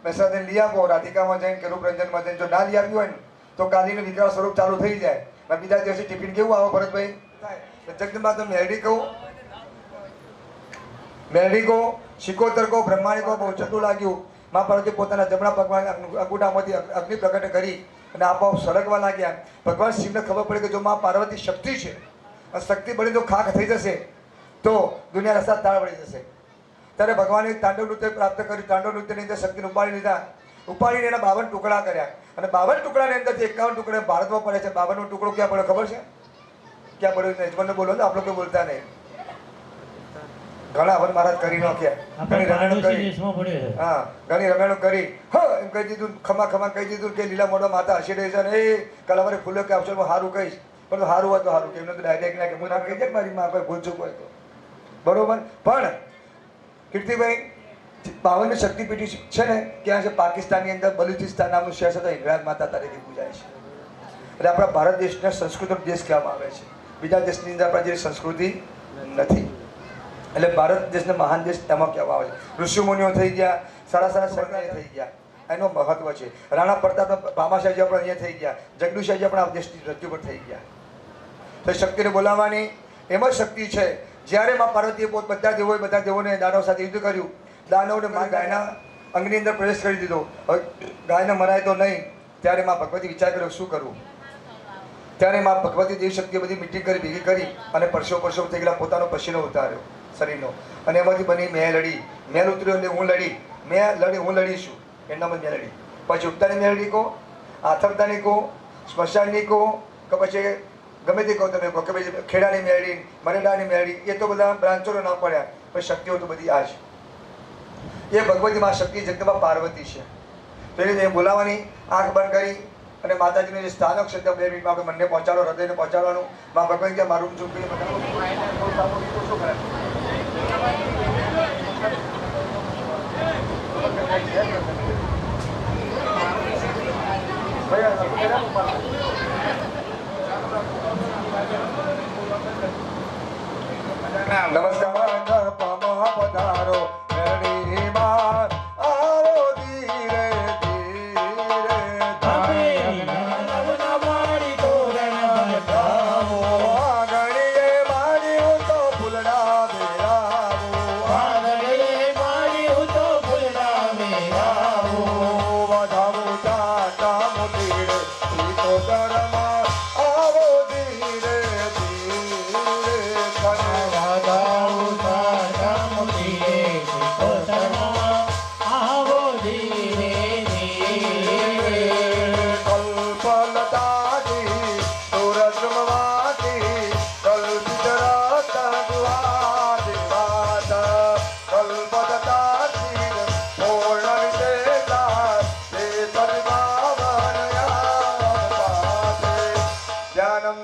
મહેસાણા લઈ આપો. રાધિકામાં જઈને કે રૂપરંજનમાં જઈને જો ના લઈ આપ્યું હોય ને તો કાલીનું વિકરાળ સ્વરૂપ ચાલુ થઈ જાય. અને બીજા દિવસે ટિફિન કેવું આવો ભરતભાઈ થાય જગદંબા તો મેરડી કહું મેરડી કહો શિકોતર કહો બ્રહ્માણી કહો બહુ ચટું લાગ્યું. મા પાર્વતી પોતાના જમણા પગમાં અંગૂઠામાંથી અગ્નિ પ્રગટ કરી અને આપોઆપ સળગવા લાગ્યા. ભગવાન શિવને ખબર પડી કે જો મા પાર્વતી શક્તિ છે અને શક્તિ બની તો ખાખ થઈ જશે તો દુનિયા રસ્તા તાળ વળી જશે. ત્યારે ભગવાને તાંડવ નૃત્ય પ્રાપ્ત કર્યું. તાંડવ નૃત્યની અંદર શક્તિને ઉપાડી લીધા. ઉપાડીને એના 52 ટુકડા કર્યા અને 52 ટુકડાની અંદરથી 51 ટુકડા ભારતમાં પડે છે. 52નો ટુકડો ક્યાં પડ્યો ખબર છે? ક્યાં પડ્યો? યજમાનને બોલો ને, આપણે કોઈ બોલતા નહીં. ઘણા વન મહારાજ કરી નાખ્યા, ઘણી રમેણો કરી, હા ઘણી રમેણો કરી, એમ કહી દીધું, ખમા ખમા કહી દીધું કે લીલા મોઢા માતા હસી રહી છે ને એ કલાવારે ફૂલો કે અવસરમાં સારું કહીશ, પણ સારું હોય તો સારું કે એમને તો ડાયરેક્ટ ના કે હું ના કહી દે મારી માં કોઈ ભૂલ ચૂક હોય તો બરોબર. પણ કીર્તિભાઈ 52 શક્તિપીઠ છે ને ક્યાં છે? પાકિસ્તાનની અંદર બલુચિસ્તાન નામનું શહેર છે, તો હિંગળાજ માતા તરીકે પૂજાય છે. એટલે આપણા ભારત દેશને સંસ્કૃતનો દેશ કહેવામાં આવે છે. બીજા દેશની અંદર આપણા જેવી સંસ્કૃતિ નથી. એટલે ભારત દેશને મહાન દેશ એમાં કહેવામાં આવે છે. ઋષિમુનિઓ થઈ ગયા, સારા સારા સંતો થઈ ગયા, એનો મહત્વ છે. રાણા પ્રતાપ ભામાશાહજી આપણે અહીંયા થઈ ગયા, જગદુશાહજી આપણા દેશની ધરતી પર થઈ ગયા. તો શક્તિને બોલાવવાની એમ જ શક્તિ છે. જ્યારે માં પાર્વતીએ બધા દેવોને દાનવ સાથે યુદ્ધ કર્યું, દાનવને ગાયના અંગની અંદર પ્રવેશ કરી દીધો. હવે ગાયને મરાય તો નહીં, ત્યારે માં ભગવતી વિચાર કર્યો શું કરવું. ત્યારે માં ભગવતી દેવી શક્તિએ બધી મીટિંગ કરી, ભેગી કરી અને પરસો થઈ ગયેલા પોતાનો પસીનો ઉતાર્યો શરીરનો, અને એમાંથી બની મેં લડી. મેં ઉતર્યો એટલે હું લડી, હું લડીશું એનામાં મેં લડી. પછી ઉગતાની મેળડી કહો, આથમતાની કહો, સ્મશાનની કહો કે પછી ગમે તે કહો તમે કહો કે ભાઈ ખેડાની મેળડી, મરેડાની મેળડી, એ તો બધા બ્રાન્ચોના નામ પડ્યા. પછી શક્તિઓ તો બધી આ છે. એ ભગવતી માં શક્તિ જગદંબા પાર્વતી છે. તો એને બોલાવવાની, આંખ બંધ કરી અને માતાજીનું જે સ્થાનક છે ત્યાં 2 મિનિટમાં આપણે મનને પહોંચાડો, હૃદયને પહોંચાડવાનું. માં ભગવાન કે મારું ચૂકી નમસ્કાર પધારો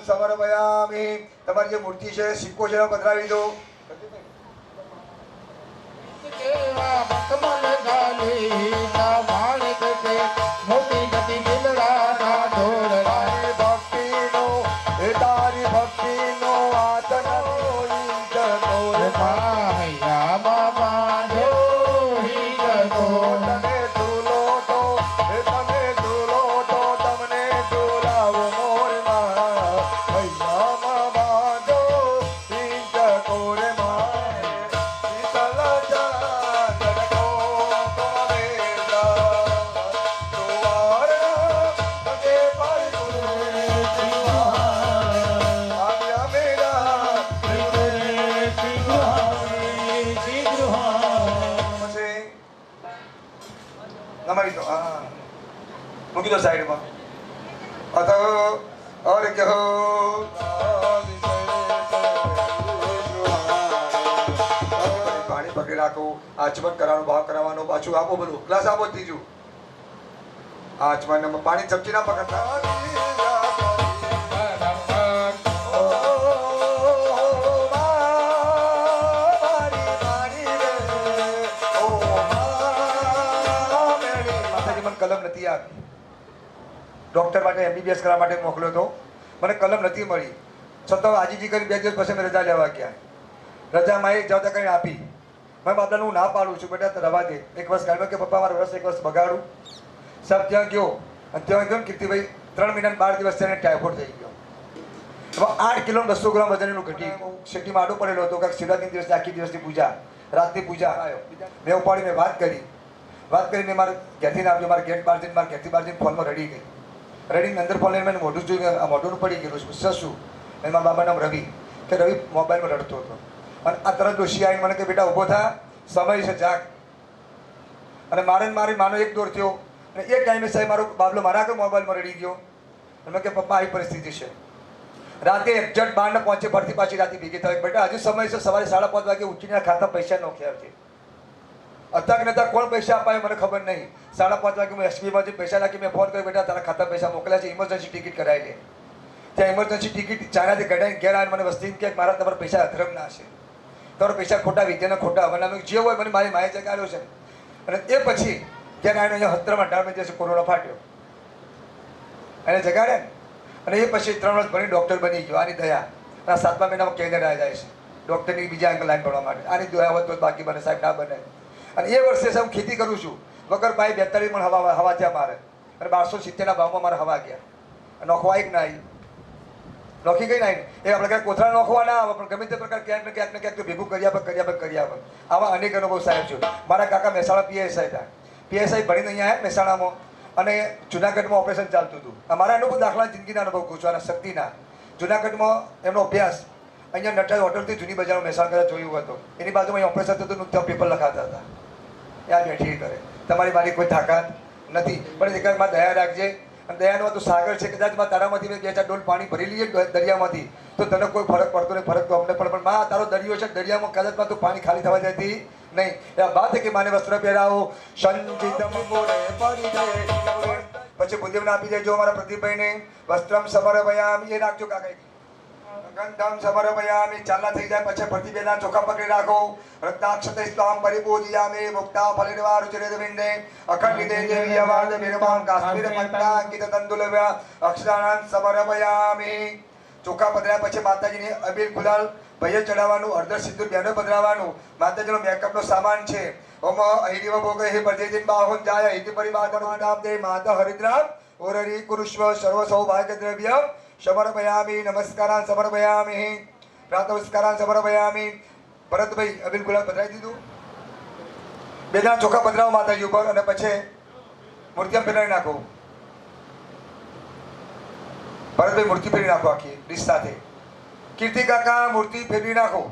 સમર્પયામિ. તમારી જે મૂર્તિ છે, સિક્કો છે, પધરાવી દો. તારી ભક્તિનો મૂકી દો સાઈડમાં. પાણી પકડી રાખો, આચમન કરવાનો, ભાવ કરાવવાનો, પાછું આપો, બધું ગ્લાસ આપો. ત્રીજું આચમન પાણી ચમચી ના પકડતા. કલમ નથી આપી. ડૉક્ટર માટે MBBS કરવા માટે મોકલ્યો હતો, મને કલમ નથી મળી. છતાં આજીજી કરી 2 દિવસ પછી મેં રજા લેવા ગયા. રજા મારી જવાબદાર કરીને આપી. મેં બાપડાને હું ના પાડું છું, બેટા રવા દે. 1 વર્ષ ગાડમાં કે પપ્પા મારું 1 વર્ષ બગાડું. સાહેબ ત્યાં ગયો અને ત્યાં ગયો કીર્તિભાઈ 3 મહિના 12 દિવસ થઈને ટાઈફોઇડ થઈ ગયો. એમાં 8 કિલો 200 ગ્રામ વજનનું ઘટી. સિટીમાં આડો પડેલો હતો. કાંઈક શિવરાત્રી દિવસની આખી દિવસની પૂજા, રાતની પૂજા આવ્યો. મેં ઉપાડી મેં વાત કરીને મારે ઘેરથી આપજો. મારે ઘેર બહાર જઈને મારે ઘેરથી બહાર જઈને ફોનમાં રડી ગઈ. રડીને અંદર ફોન લઈને મેં મોઢું જોયું, મોઢું પડી ગયેલું. શું? અને મારા બાબાનું નામ રવિ, કે રવિ મોબાઈલમાં રડતો હતો. અને આ તરત ડોશી આવીને મને કે બેટા ઊભો થા, સમય છે જાગ. અને મારે મારી માનો એક દોર થયો અને એ ટાઈમે સાહેબ મારો બાબલો મારા આગળ મોબાઈલમાં રડી ગયો. અને કે પપ્પા આવી પરિસ્થિતિ છે. રાતે એક્ઝેક્ટ 12 ને પહોંચે ફરતી પાછી રાતે ભેગી થાય. બેટા હજુ સમય છે, સવારે 5:30 વાગે ઉઠીને ખાતા પૈસા નોખી આવજે. અત્યાર નતા કોણ પૈસા અપાય મને ખબર નહીં. 5:30 વાગે હું એસબીમાં જે પૈસા નાખી મેં ફોન કર્યો, બેટા તારા ખાતા પૈસા મોકલ્યા છે, ઇમરજન્સી ટિકિટ કરાવી લે. ત્યાં ઇમરજન્સી ટિકિટ ચાઇનાથી કઢાઈને ઘેર આવીને મને વસ્તી કે મારા તમારા પૈસા અધરમ ના છે, તમારા પૈસા ખોટા વિદ્યાના ખોટા બનાવે જે હોય મને મારી માએ જગાડ્યો છે. અને એ પછી ઘેર આવીને અહીંયા 17-18 દિવસે કોરોના ફાટ્યો એને જગાડ્યા ને. અને એ પછી 3 વર્ષ ભણી ડૉક્ટર બની ગયો. આની દયા. અને 7મા મહિનામાં કેનેડા જાય છે ડૉક્ટરની બીજા અંક લાઈન ભણવા માટે. આની દયા હોત તો બાકી બને સાહેબ, ના બને. અને એ વર્ષે હું ખેતી કરું છું વગર ભાઈ 42 મણ હવા થયા મારે. અને 1270ના ભાવમાં મારે હવા ગયા. નોખવા એક ના આવી, નોખી ગઈ ના આવી. એ આપણે ક્યાંક કોથળા નોખવા ના આવે પણ ગમે તે પ્રકાર ક્યાંક ને ક્યાંક તો ભેગું કરી આપે. આવા અનેક અનુભવ સાહેબ છું. મારા કાકા મહેસાણા પીએસઆઈ હતા. પીએસઆઈ ભણીને અહીંયા આવ્યા મહેસાણામાં અને જુનાગઢમાં ઓપરેશન ચાલતું હતું. અમારા અનુભવ દાખલા જિંદગીના અનુભવ કહું છું. અને શક્તિના જુનાગઢમાં એમનો અભ્યાસ અહીંયા નટરાજ હોટલથી જૂની બજારમાં મહેસાણા કદાચ જોયું હતું. એની બાજુમાં અહીં ઓપરેશન થતું હતું, ત્યાં પેપર લખાતા હતા. ત્યાં બેઠી કરે તમારી મારી કોઈ તાકાત નથી પણ એકમાં દયા રાખજે. અને દયાનો તો સાગર છે. કદાચ તારામાંથી મેં 2-4 ડોલ પાણી ભરી લઈએ દરિયામાંથી તો તને કોઈ ફરક પડતો નહીં. ફરક તો અમને પણ માં તારો દરિયો છે, દરિયામાં કદાચમાં તું પાણી ખાલી થવા જતી નહીં. એ વાત કે માને વસ્ત્ર પહેરાવો સંચિતમ મોરે પડી જાય. પછી બુદ્ધિમને આપી દેજો અમારા પ્રદીપભાઈને. વસ્ત્રમ સમર્પયામિ એ રાખજો કાકા. ગંધમ સમર્પયામિ ચાલના થઈ જાય પછી પ્રતિબેના ચોખા પકડી રાખો. રત્નાક્ષતે સ્વામ પરિપૂજયામિ મુક્તા ફલિર્વા રુચિરે વિંદે અખંડિતે દેવી અવાદ વિરમાન કાશ્મીર મંતા ગીત તંદુલવ્ય અક્ષરાણાં સમર્પયામિ. ચોખા પધરાયા પછી માતાજીને અબીલ ગુલાલ ભૈયા ચડાવવાનું, હળદર સિંદૂર બેનો પધરાવવાનું. માતાજીનો મેકઅપનો સામાન છે. ઓમ અહિરિવ ભોગે હે પરજેજિન બાહુન જાય હિતિ પરિવારનો નામ દે માતા હરિદ્રામ ઓરરી કુરુષ્વ સર્વ સૌભાગ્ય દ્રવ્ય સમર્પયામિ. નમસ્કારાન સમર્પયામિ. પ્રાતઃસ્કારાન સમર્પયામિ. ભરતભાઈ અબીલ ગુલાલ પધરાવી દીધું. 2 જણા ચોખા પધરાવો માતાજી ઉપર અને પછી મૂર્તિમાં ફેરવી નાખો. ભરતભાઈ મૂર્તિ ફેરવી નાખો આખી ડીશ સાથે. કીર્તિ કાકા મૂર્તિ ફેરવી નાખો.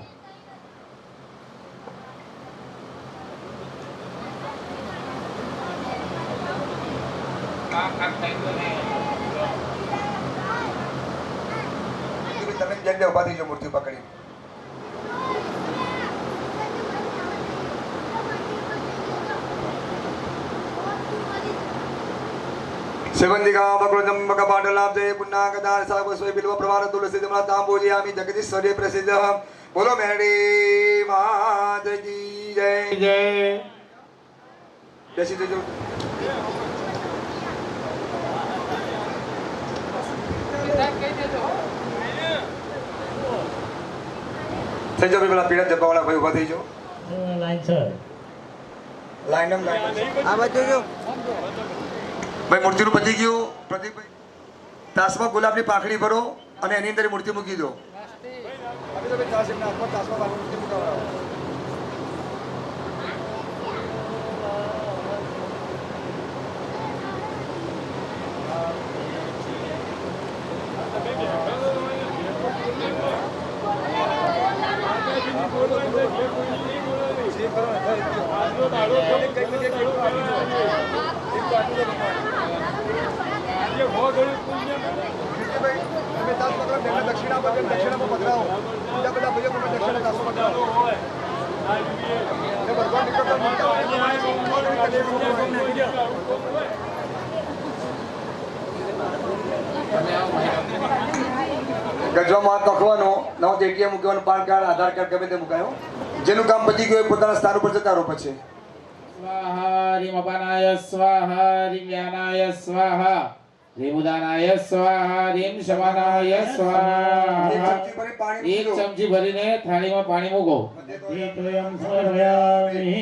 તમે જલ્દી ઉભા થઈ જાઓ મૂર્તિ પકડી. સેવંતિકા બકૃતંબક પાટલાબ્જે પુન્નાગદાર સાવસ્વય બિલ્વ પ્રવાર તુલસી જમલા તાંબોલિયામિ જગદીશ્વરી પ્રસિદ્ધ. બોલો મેરડી માતજી જય જય. બેસી જજો. થઈ જાઓ પેલા પીડા જબ્બાવાળા ભાઈ ઉભા થઈ જાઓ. લાઈન સર લાઈન આ બાજુ જો ભાઈ મૂર્તિનું પતી ગયું. પ્રદીપભાઈ તાસમાં ગુલાબની પાંખડી ભરો અને એની અંદર મૂર્તિ મૂકી દો. ગજવામાં હાથ નાખવાનો, નવો એટીએમ મૂકવાનું, પાન કાર્ડ, આધાર કાર્ડ ગમે તે મુકાયો. જેનું કામ પતી ગયું પોતાના સ્થાન ઉપર જતા રહો. પછી સ્વાહા રીમ અપાનાય સ્વાહા રીમ જ્ઞાનાય સ્વાહા રીમ ઉદાનાય સ્વાહા રીમ શમાનાય સ્વાહા. એક ચમચી ભરીને થાળીમાં પાણી મૂકો. તીર્થોયમ સમર્પયામિ.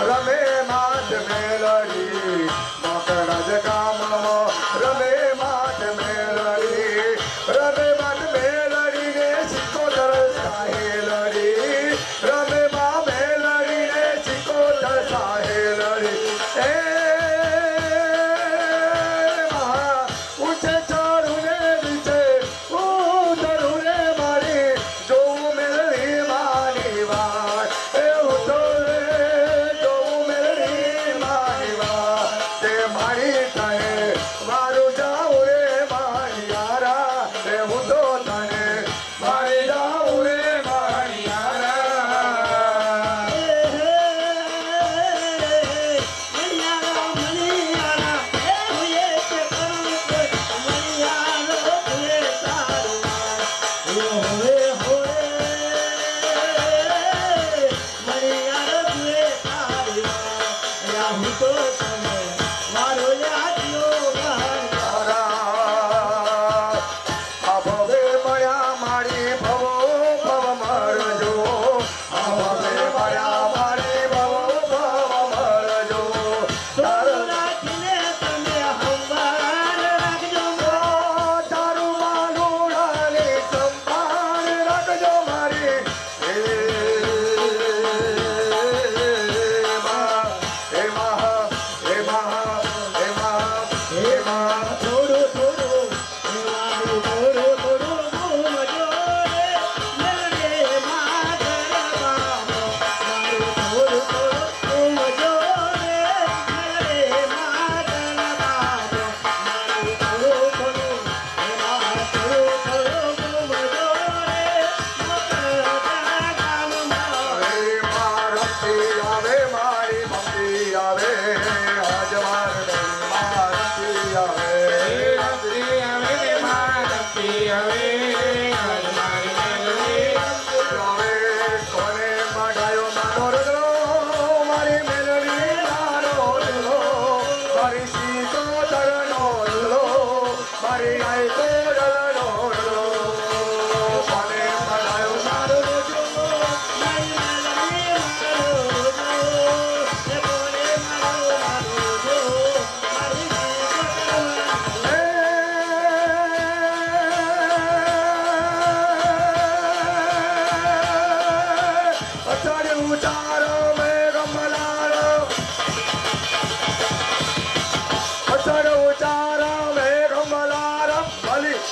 રમે માત મેલડી મકરજ ગામમાં રમે માત મેલડી રમે માત મેલડી ને સિકોતર સાહેલડી રમે મા મેલડી ને સિકોતર સાહેલડી એ મહા ઊંચે ચડું ને નીચે ઉતરું ને મારી જોઉં મેલડી માની વાત એ ઉતો મારું જાઉં રે મારી યારા રે હું તો તને મારી જાઉં રે મારી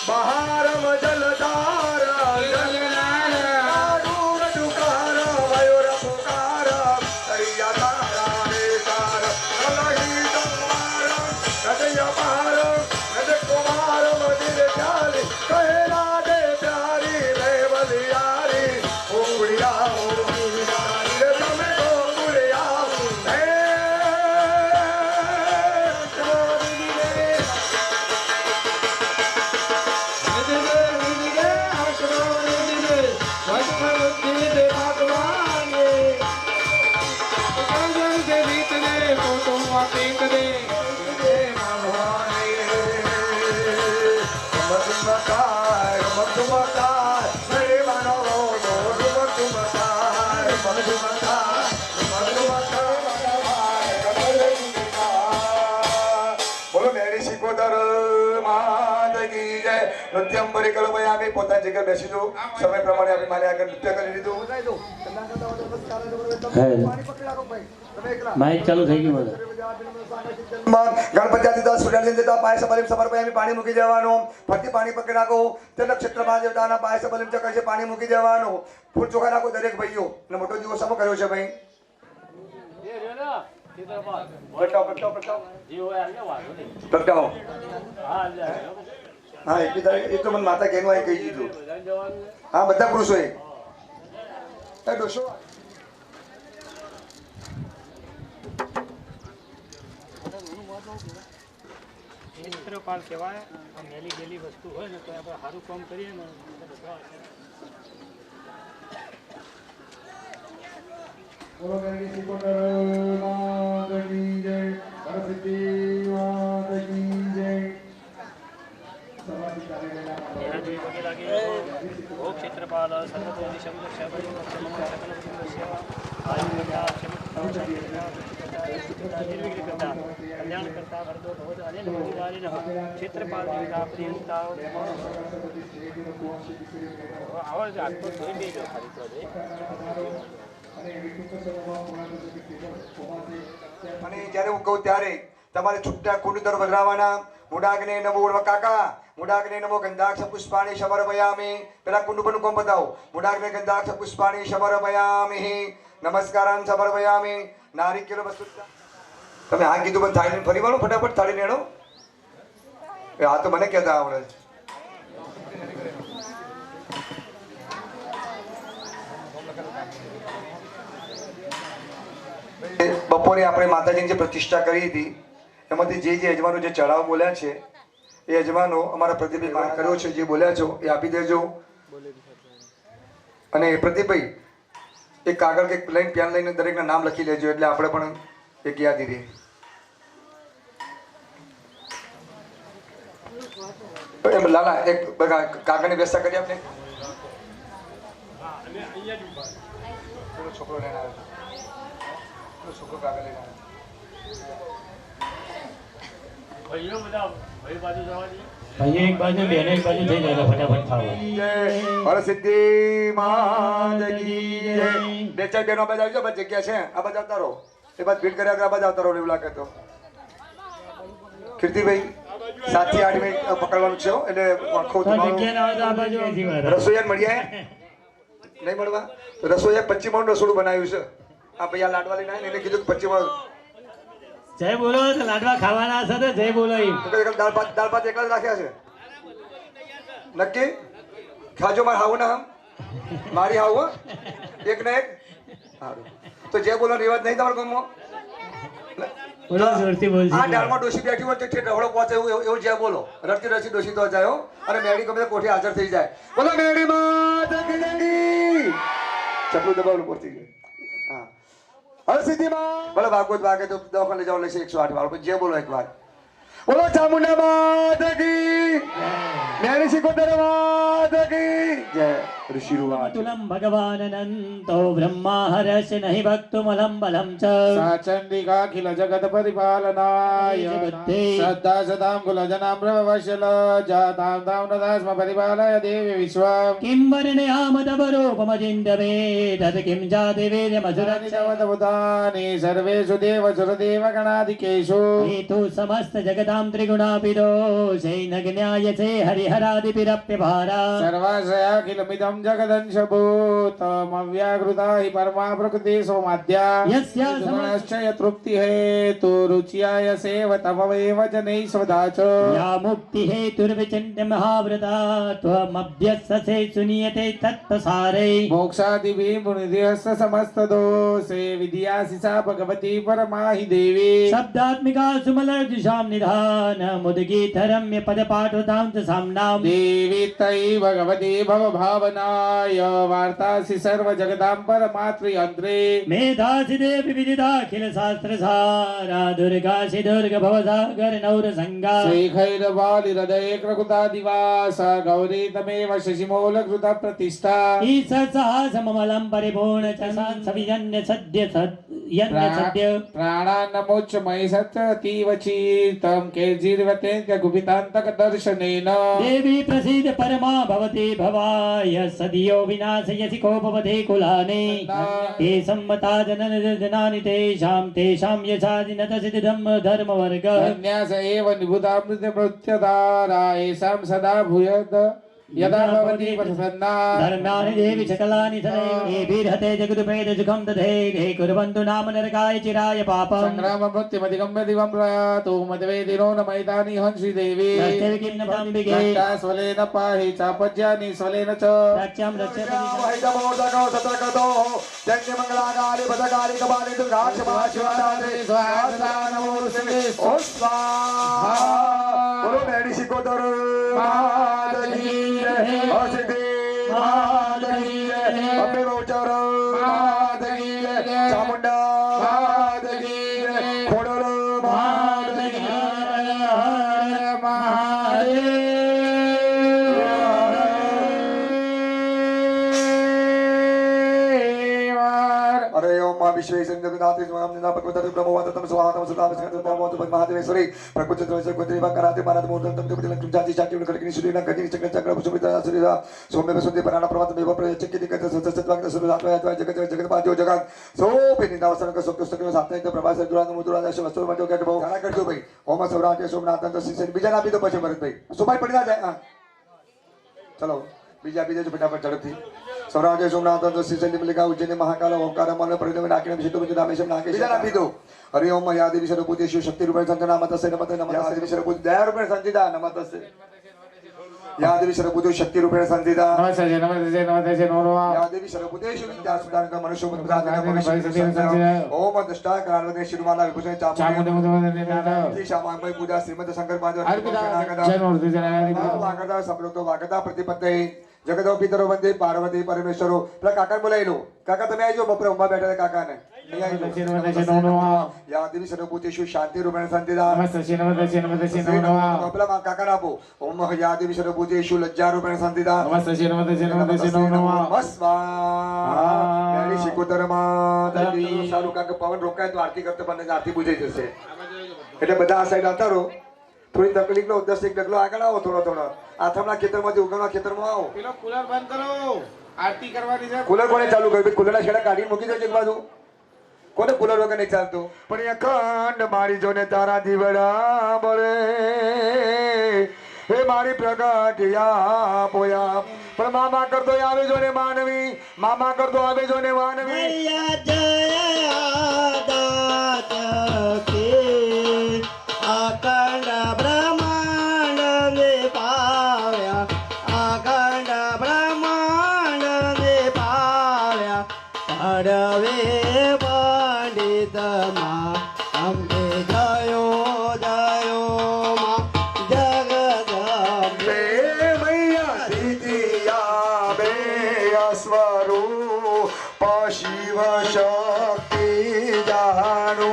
બહારમ જલધાર જલનાર ડુકાર મયુર પુકાર હરિયા તારા રે તાર અલહી તમાર હૃદય પાર હૃદય કુમાર મંદિર ચાલી કહેલા દે બોલો મેળી શીખોતર માત કી જય. નૃત્યમ પરિકલ્પયામિ. પોતાની જગ્યાએ બેસી જાઓ. સમય પ્રમાણે આપણે મારે આગળ નૃત્ય કરી લીધું. માઇક ચાલુ થઈ ગયું બધું. ગણપત્યાદિતા સૂર્યાદિ દેવતા પાય સબલિમ સમર્પયામિ. પાણી મૂકી દેવાનું. ફરતી પાણી પકડી રાખો. તે નક્ષત્રમાં દેવતાના પાય સબલિમ ચક્ર છે. પાણી મૂકી દેવાનું. ફૂલ ચોખા રાખો દરેક ભાઈઓ. અને મોટો દિવસ શો કર્યો છે ભાઈ? પ્રગટાવો. હા એ તો મને માતા કહેવાનું કહી દીધું. હા બધા પુરુષોએ ડોસો ચિત્રપાલ કહેવાય. આ મેલી ગયેલી વસ્તુ હોય ને તો આપણે સારું કામ કરીએ ને બોલો મેળી શીખોતર માત કી જય. સરસ્વતી માત કી જય. સમાધિ કાર્યાલયના ઓમ ક્ષેત્રપાલ સર્વતોદિ સમક્ષ કલ્યાણ કરતા વરદો ભવત અનેન મોદિદારિન ક્ષેત્રપાલ દેવતા પ્રિયંતા આવો જ આટલો જોઈ લેજો ખાલી તો અને જ્યારે હું કહું ત્યારે તમારે છૂટા કુંડતર વધારવાના. મુડાગ્ને નમો કાકા. મુડાગ્ને નમો ગંધાક્ષ પુષ્પાણી સમર્પયામિ. પેલા કુંડ પરનું કોમ બતાવો. મુડાગ્ને ગંધાક્ષ પુષ્પાણી સમર્પયામિ. નમસ્કારાન સમર્પયામિ. નારિકેળ વસ્તુ તમે આ કીધું પણ થાળી ફરી વાળો ફટાફટ થાળી નેડો. આ તો મને કહેતા આવડે છે. બપોરે આપણે માતાજીની જે પ્રતિષ્ઠા કરી હતી એમાંથી જે યજમાનો જે ચઢાવ બોલ્યા છે એ યજમાનો અમારા પ્રદીપભાઈ માન કર્યો છે. જે બોલ્યા છો એ આપી દેજો. અને પ્રદીપભાઈ એક કાગળ કે લઈને પેન લઈને દરેકના નામ લખી લેજો એટલે આપણે પણ એક યાદી રહે. એમ લાલા એક કાગળની વ્યવસ્થા કરી આપણે. છોકરો લઈને આવ્યો. છોકરો કાગળ લઈને આવ્યો. ભાઈઓ બધા ભાઈ બાજુ જવા દઈએ. ભાઈઓ એક બાજુ બેન એક બાજુ થઈ જાય તો ફટાફટ ખાવો. હરસિદ્ધિ માત કી જય. બે ચાર બહેનો બાજુ આવજો. બસ જગ્યા છે. આ બાજુ આવતા રહો. એ બાદ ભીડ કર્યા આ બાજુ આવતા રહો એવું લાગે તો. કીર્તિભાઈ 7 થી 8 મિનિટ પકડવાનું છે એટલે આખો જગ્યા ના હોય તો આ બાજુ અહીંથી મારે. રસોઈયા મળ્યા નહીં મળવા તો રસોઈયા 25 માઉન્ટ રસોડું બનાવ્યું છે. આ ભાઈ આ લાડવા લઈને એને કીધું કે 25 માઉન્ટ જય બોલો તો લાડવા ખાવાના હશે તો જય બોલો એમ. દાળ ભાત એકલા જ રાખ્યા છે. નક્કી ખાજો મારે હાવું ના મારી હાવું એક ને એક સારું. તો જે બોલો રિવાજ નહીં તમારા ગામમાં. બોલો જોરથી બોલજો. આ દાળમાં ડોસી બેઠી હોય તો ઢવળો પહોંચે એવું જે બોલો. રડતી રસી ડોસી તો જાય અને મેડી ગમે કોઠી હાજર થઈ જાય. બોલો મેડી માતા કી જય. ચપલું દબાવલું પહોંચી ગયું. હા હરસિદ્ધિમાં ભલે ભાગવત વાગે તો દવાખાને લઈ જાવ લેશે 108 વાળો જે બોલો એક વાર. બોલો ચામુંડા માતા કી મેળી શીખોતર માતા કી જય. ઋષિરુવાચ તુલમ ભગવાન અનંતો બ્રહ્મા હર્ષ નહીં ભક્તુમલમ બલમ ચ સાચંડિકાખિલ જગત પરિપાલનાય શ્રદ્ધા સદામ કુલજનામ પ્રવશલ જાતામ તામ નદાસ્મ પરિપાલય દેવી વિશ્વમ કિમ વર્ણયામ તવ રૂપમજિંદવે તદ કિમ જાતિ વીર્યમસુરક્ષ ભૂતાની સર્વેષુ દેવસુરદેવ ગણાધિકેષુ હેતુ સમસ્ત જગતામ ત્રિગુણાપિદો જૈન જ્ઞાય છે હરિહરાદિપિરપ્ય ભારા સર્વાશ્રયાખિલમિદં सर्वं जगदंशभूतमव्याकृता हि परमा प्रकृति सोमाद्या यस्या गुणश्चय तृप्ति हेतु रुच्याय सेवतमवेव जनैः स्वधा च या मुक्ति हेतुर्विचिन्त्य महाव्रता त्वमभ्यस्यसे सुनीयते तत्प्रसारे मोक्षादिभिः मुनिदेहस्य समस्तदोषे विद्यासि सा भगवती परमा हि देवी शब्दात्मिका सुमलर्जुषां निधानमुद्गीतरम्य पदपाठोतां च साम्नां देवी तयि भगवती भवभावनाय वार्तासि सर्वजगदां परमात्रयन्त्रे मेधासि देवी विदिताखिल शास्त्रसारा दुर्गासि दुर्ग भवसागर नौरसङ्गा श्रीखैरवालिहृदये कृकुतादिवासा गौरी तमेव शशिमूलकृत प्रतिष्ठा ईशत्सहासममलं परिपूर्ण च सविजन्य सद्य यज्ञ सद्य प्राणान्नमोच्च मयि सत्यतीव चीर्तं केर्जीर्वते गुपितान्तकदर्शनेन देवी प्रसीद परमा भवति भवाय सदियो विनाशयसि कोपवधे कुलानि ते सम्मता जनानि तेषां यशादि न तसिद्धि धर्मवर्ग धन्यास एव निबुधामृतमृत्यधारा येषां सदा भूयद यदा भवति प्रसन्ना धर्म्यानि देवी सकलानि सदैव येभिर्हते जगदुपेद सुखं दधे कुर्वन्तु नाम नरकाय चिराय पापम् संग्राम मृत्युमधिगम्य दिवं प्रयातु मदवेदिनो न मैदानि हंसि देवी रक्षेव किं न प्राम्बिके रक्षा स्वलेन पाहि चापज्यानि स्वलेन च रक्षां रक्षेव वैदमोदको सतर्कतो जन्यमङ्गलाकारि पदकारि कपालि दुर्गाक्षमाशिवादारे स्वाहा नमो ऋषिवे ओ स्वाहा बोलो मेरी सिकोदर मादरी हसिदे मादरी अम्बे बहुचर मादरी चामुंडा मादरी खोडल मादरी अरे ओम मा विश्वेश्वर जगन्नाथ स्वाम निना भगवते ब्रह्मवादतम स्वाहातम सुदामस्कंद नमोत महादेवेश्वरी प्रकृति कुत्री कराते मानत मूर्तम तुम लक्ष्मी जाति शाक्य कलकिनी सूर्यना गजनी चक्र चक्र सुमिता सूर्य सौम्य वसुंधि प्राण प्रवात मेव प्रचक्ति दिक्कत सत्सत्वांग सुरात्मया जगत जगत पाद्यो जगत सो पिनिंदा वसन का सुख सुख साप्ताहिक प्रवास दुरान मुद्रा दश वस्तु मतो के बहु गाना कर दो भाई ओम सौराष्ट्र सोमनाथ श्री बीजा ना भी तो पछे भरत भाई सुबाई पड़ी ना जाए चलो बीजा बीजा जो फटाफट झड़प थी सौराष्ट्र सोमनाथ श्री मल्लिका उज्जैन महाकाल ओंकार मन परिणम नाकिन विष्णु विष्णु रामेश्वर नागेश बीजा ना भी दो हरि ओम या देवी सर्वभूतेषु शक्ति रूपेण संतना नमस्ते नमस्ते नमः देवी सर्वभूत दया रूपेण संचिता नमस्ते या देवी सर्वभूतेषु शक्ति रूपेण संचिता नमस्ते नमस्ते नमो या देवी सर्वभूतेषु विद्या सुदानक मनुष्य मुद्रा ओम दष्टा कारणवते शिरोमाला विभूषण चामुंडी श्यामामय पूजा श्रीमद शंकर वागदा संप्रोक्तो वागदा प्रतिपत्ते जगदो पितरो वंदे पार्वती परमेश्वरो पेला काका बोलायलो काका તમે આવજો બપોરે ઉમા બેઠા છે કાકા ને या देवी सर्वभूतेषु शांति रूपेण संचिता पेला काका આપો ओम या देवी सर्वभूतेषु लज्जा रूपेण संचिता મેરી શિકોતર માતાજી સારું કાકા પવન રોકાય તો આરતી કરતે બંને આરતી પૂજાઈ જશે એટલે બધા આ સાઈડ આવતા રહો થોડી તકલીફ નો 10 એક ડગલો આગળ આવો થોડો થોડો આથમના ખેતરમાંથી ઉગમના ખેતરમાં આવો પેલો કુલર બંધ કરો આરતી કરવાની છે કુલર કોને ચાલુ કર્યું કુલરના છેડા કાઢી મૂકી દેજો એક બાજુ કોને કુલર વગર નહીં ચાલતું પણ અખંડ મારી જોને તારા દીવડા બળે હે મારી પ્રગટિયા પોયા પણ મામા કરતો આવે જોને માનવી મામા કરતો આવે જોને માનવી અખંડ બ્રહ્માંડ ને પાવ્યા અખંડ બ્રહ્માંડ ને પાવ્યા અડવે પંડિત માં અંબે જયો જયો માં જગદંબે મૈયા દીદિયા બે સ્વરૂપ શિવ શક્તિ જાણો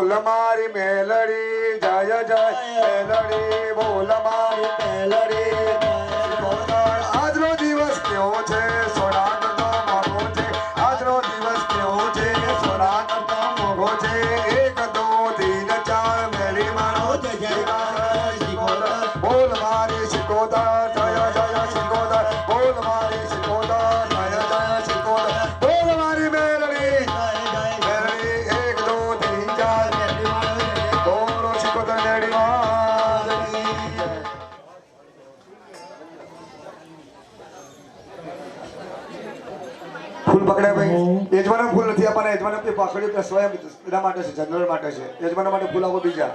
બોલ મારી મેલડી જય જય મેલડી બોલ મારી મેલડી આજનો દિવસ કેવો છે સોના કરતો મોંઘો છે આજનો દિવસ કેવો છે સોના કરતો મોંઘો છે 1 2 3 4 મેરી માનો જય જય શિકોતર બોલ મારી શિકોતર જય જય શિકોતર બોલ મારી શિકોતર જય જય શિકોતર બોલ મારી મેલડી મેલડી 1 2 3 4 બોલો શિકોતર મેલડી માતની ફૂલ પકડે ભાઈ યજમાન ફૂલ નથી આપવાના યજમાન તે પાકડી કે સ્વયં એના માટે છે જનરલ માટે છે યજમાન માટે ફૂલ આપો બીજા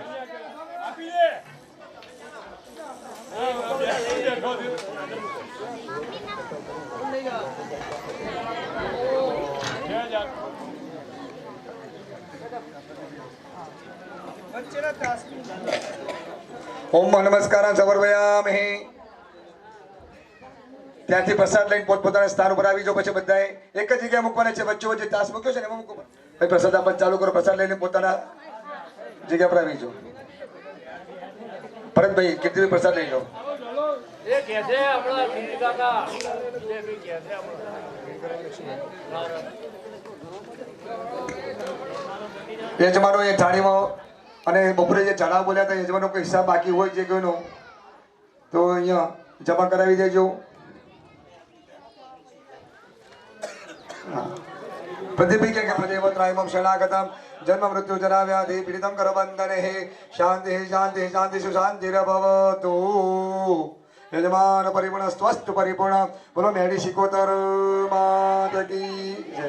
ઓમ નમસ્કાર સમર્પયામિ ત્યાંથી પ્રસાદ લઈને પોતપોતાના સ્થાન ઉપર આવી જાઓ પછી બધાએ એક જ જગ્યાએ મૂકવાના છે વચ્ચે વચ્ચે તાસ મૂક્યો છે ને એમાં મૂકો ભાઈ પ્રસાદ આપવાનું ચાલુ કરો પ્રસાદ લઈને પોતાના જગ્યા પર આવી જાઓ ભરતભાઈ કીર્તિભાઈ પ્રસાદ લઈ જાઓ એ કે છે આપણા પીર કાકા જે બી કે છે આપણા યજમાનો એ થાળીમાં અને બપોરે જે ચણા બોલ્યા હતા યજમાનો કોઈ હિસાબ બાકી હોય જે કોઈનો તો અહીંયા જમા કરાવી દેજો પ્રદીપભાઈ કે પ્રદેવત્રાયમમ શરણાગતમ જન્મ મૃત્યુ જરા વ્યાધિ પીડિતમ કરબંધને હે શાંતિ શાંતિ શાંતિ સુશાંતિરભવતુ યજમાન પરિપૂર્ણ સ્વસ્થ પરિપૂર્ણ બોલો મેડી શિકોતર માત કી જય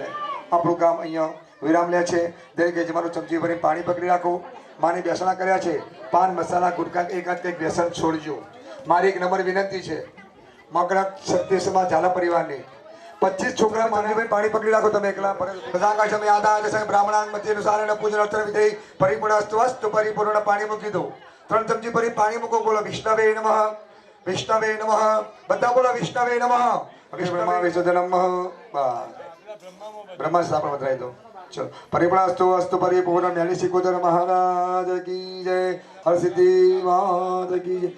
આપણું કામ અહીંયા વિરામ લે છે દરેક યજમાનો ચમચી ભરી પાણી પકડી રાખો માની બેસણા કર્યા છે પાન મસાલા ગુટકા એકાદ કંઈક વ્યસન છોડજો મારી એક નંબર વિનંતી છે મકરક સત્યસમાં ઝાલા પરિવારની 25 છોકરા માનવીભાઈ પાણી પકડી રાખો તમે એકલા પ્રજાકા સમય આદા સંગ બ્રાહ્મણાન મધ્ય અનુસાર પૂજન અર્ચન વિધેય પરિપૂર્ણ સ્વસ્થ પરિપૂર્ણ પાણી મૂકી દો 3 ચમચી ભરી પાણી મૂકો બોલો વિષ્ણવે નમઃ બધા બોલો વિષ્ણવે નમઃ વિષ્ણુમાં વિશુદ્ધનમ બ્રહ્મા સ્થાપન બદલાઈ દો ચલો પરિપૂર્ણ અસ્તુ પરિપૂર્ણ જ્ઞાની શિકોતર મહારાજ કી જય હરસિદ્ધિ માત કી જય.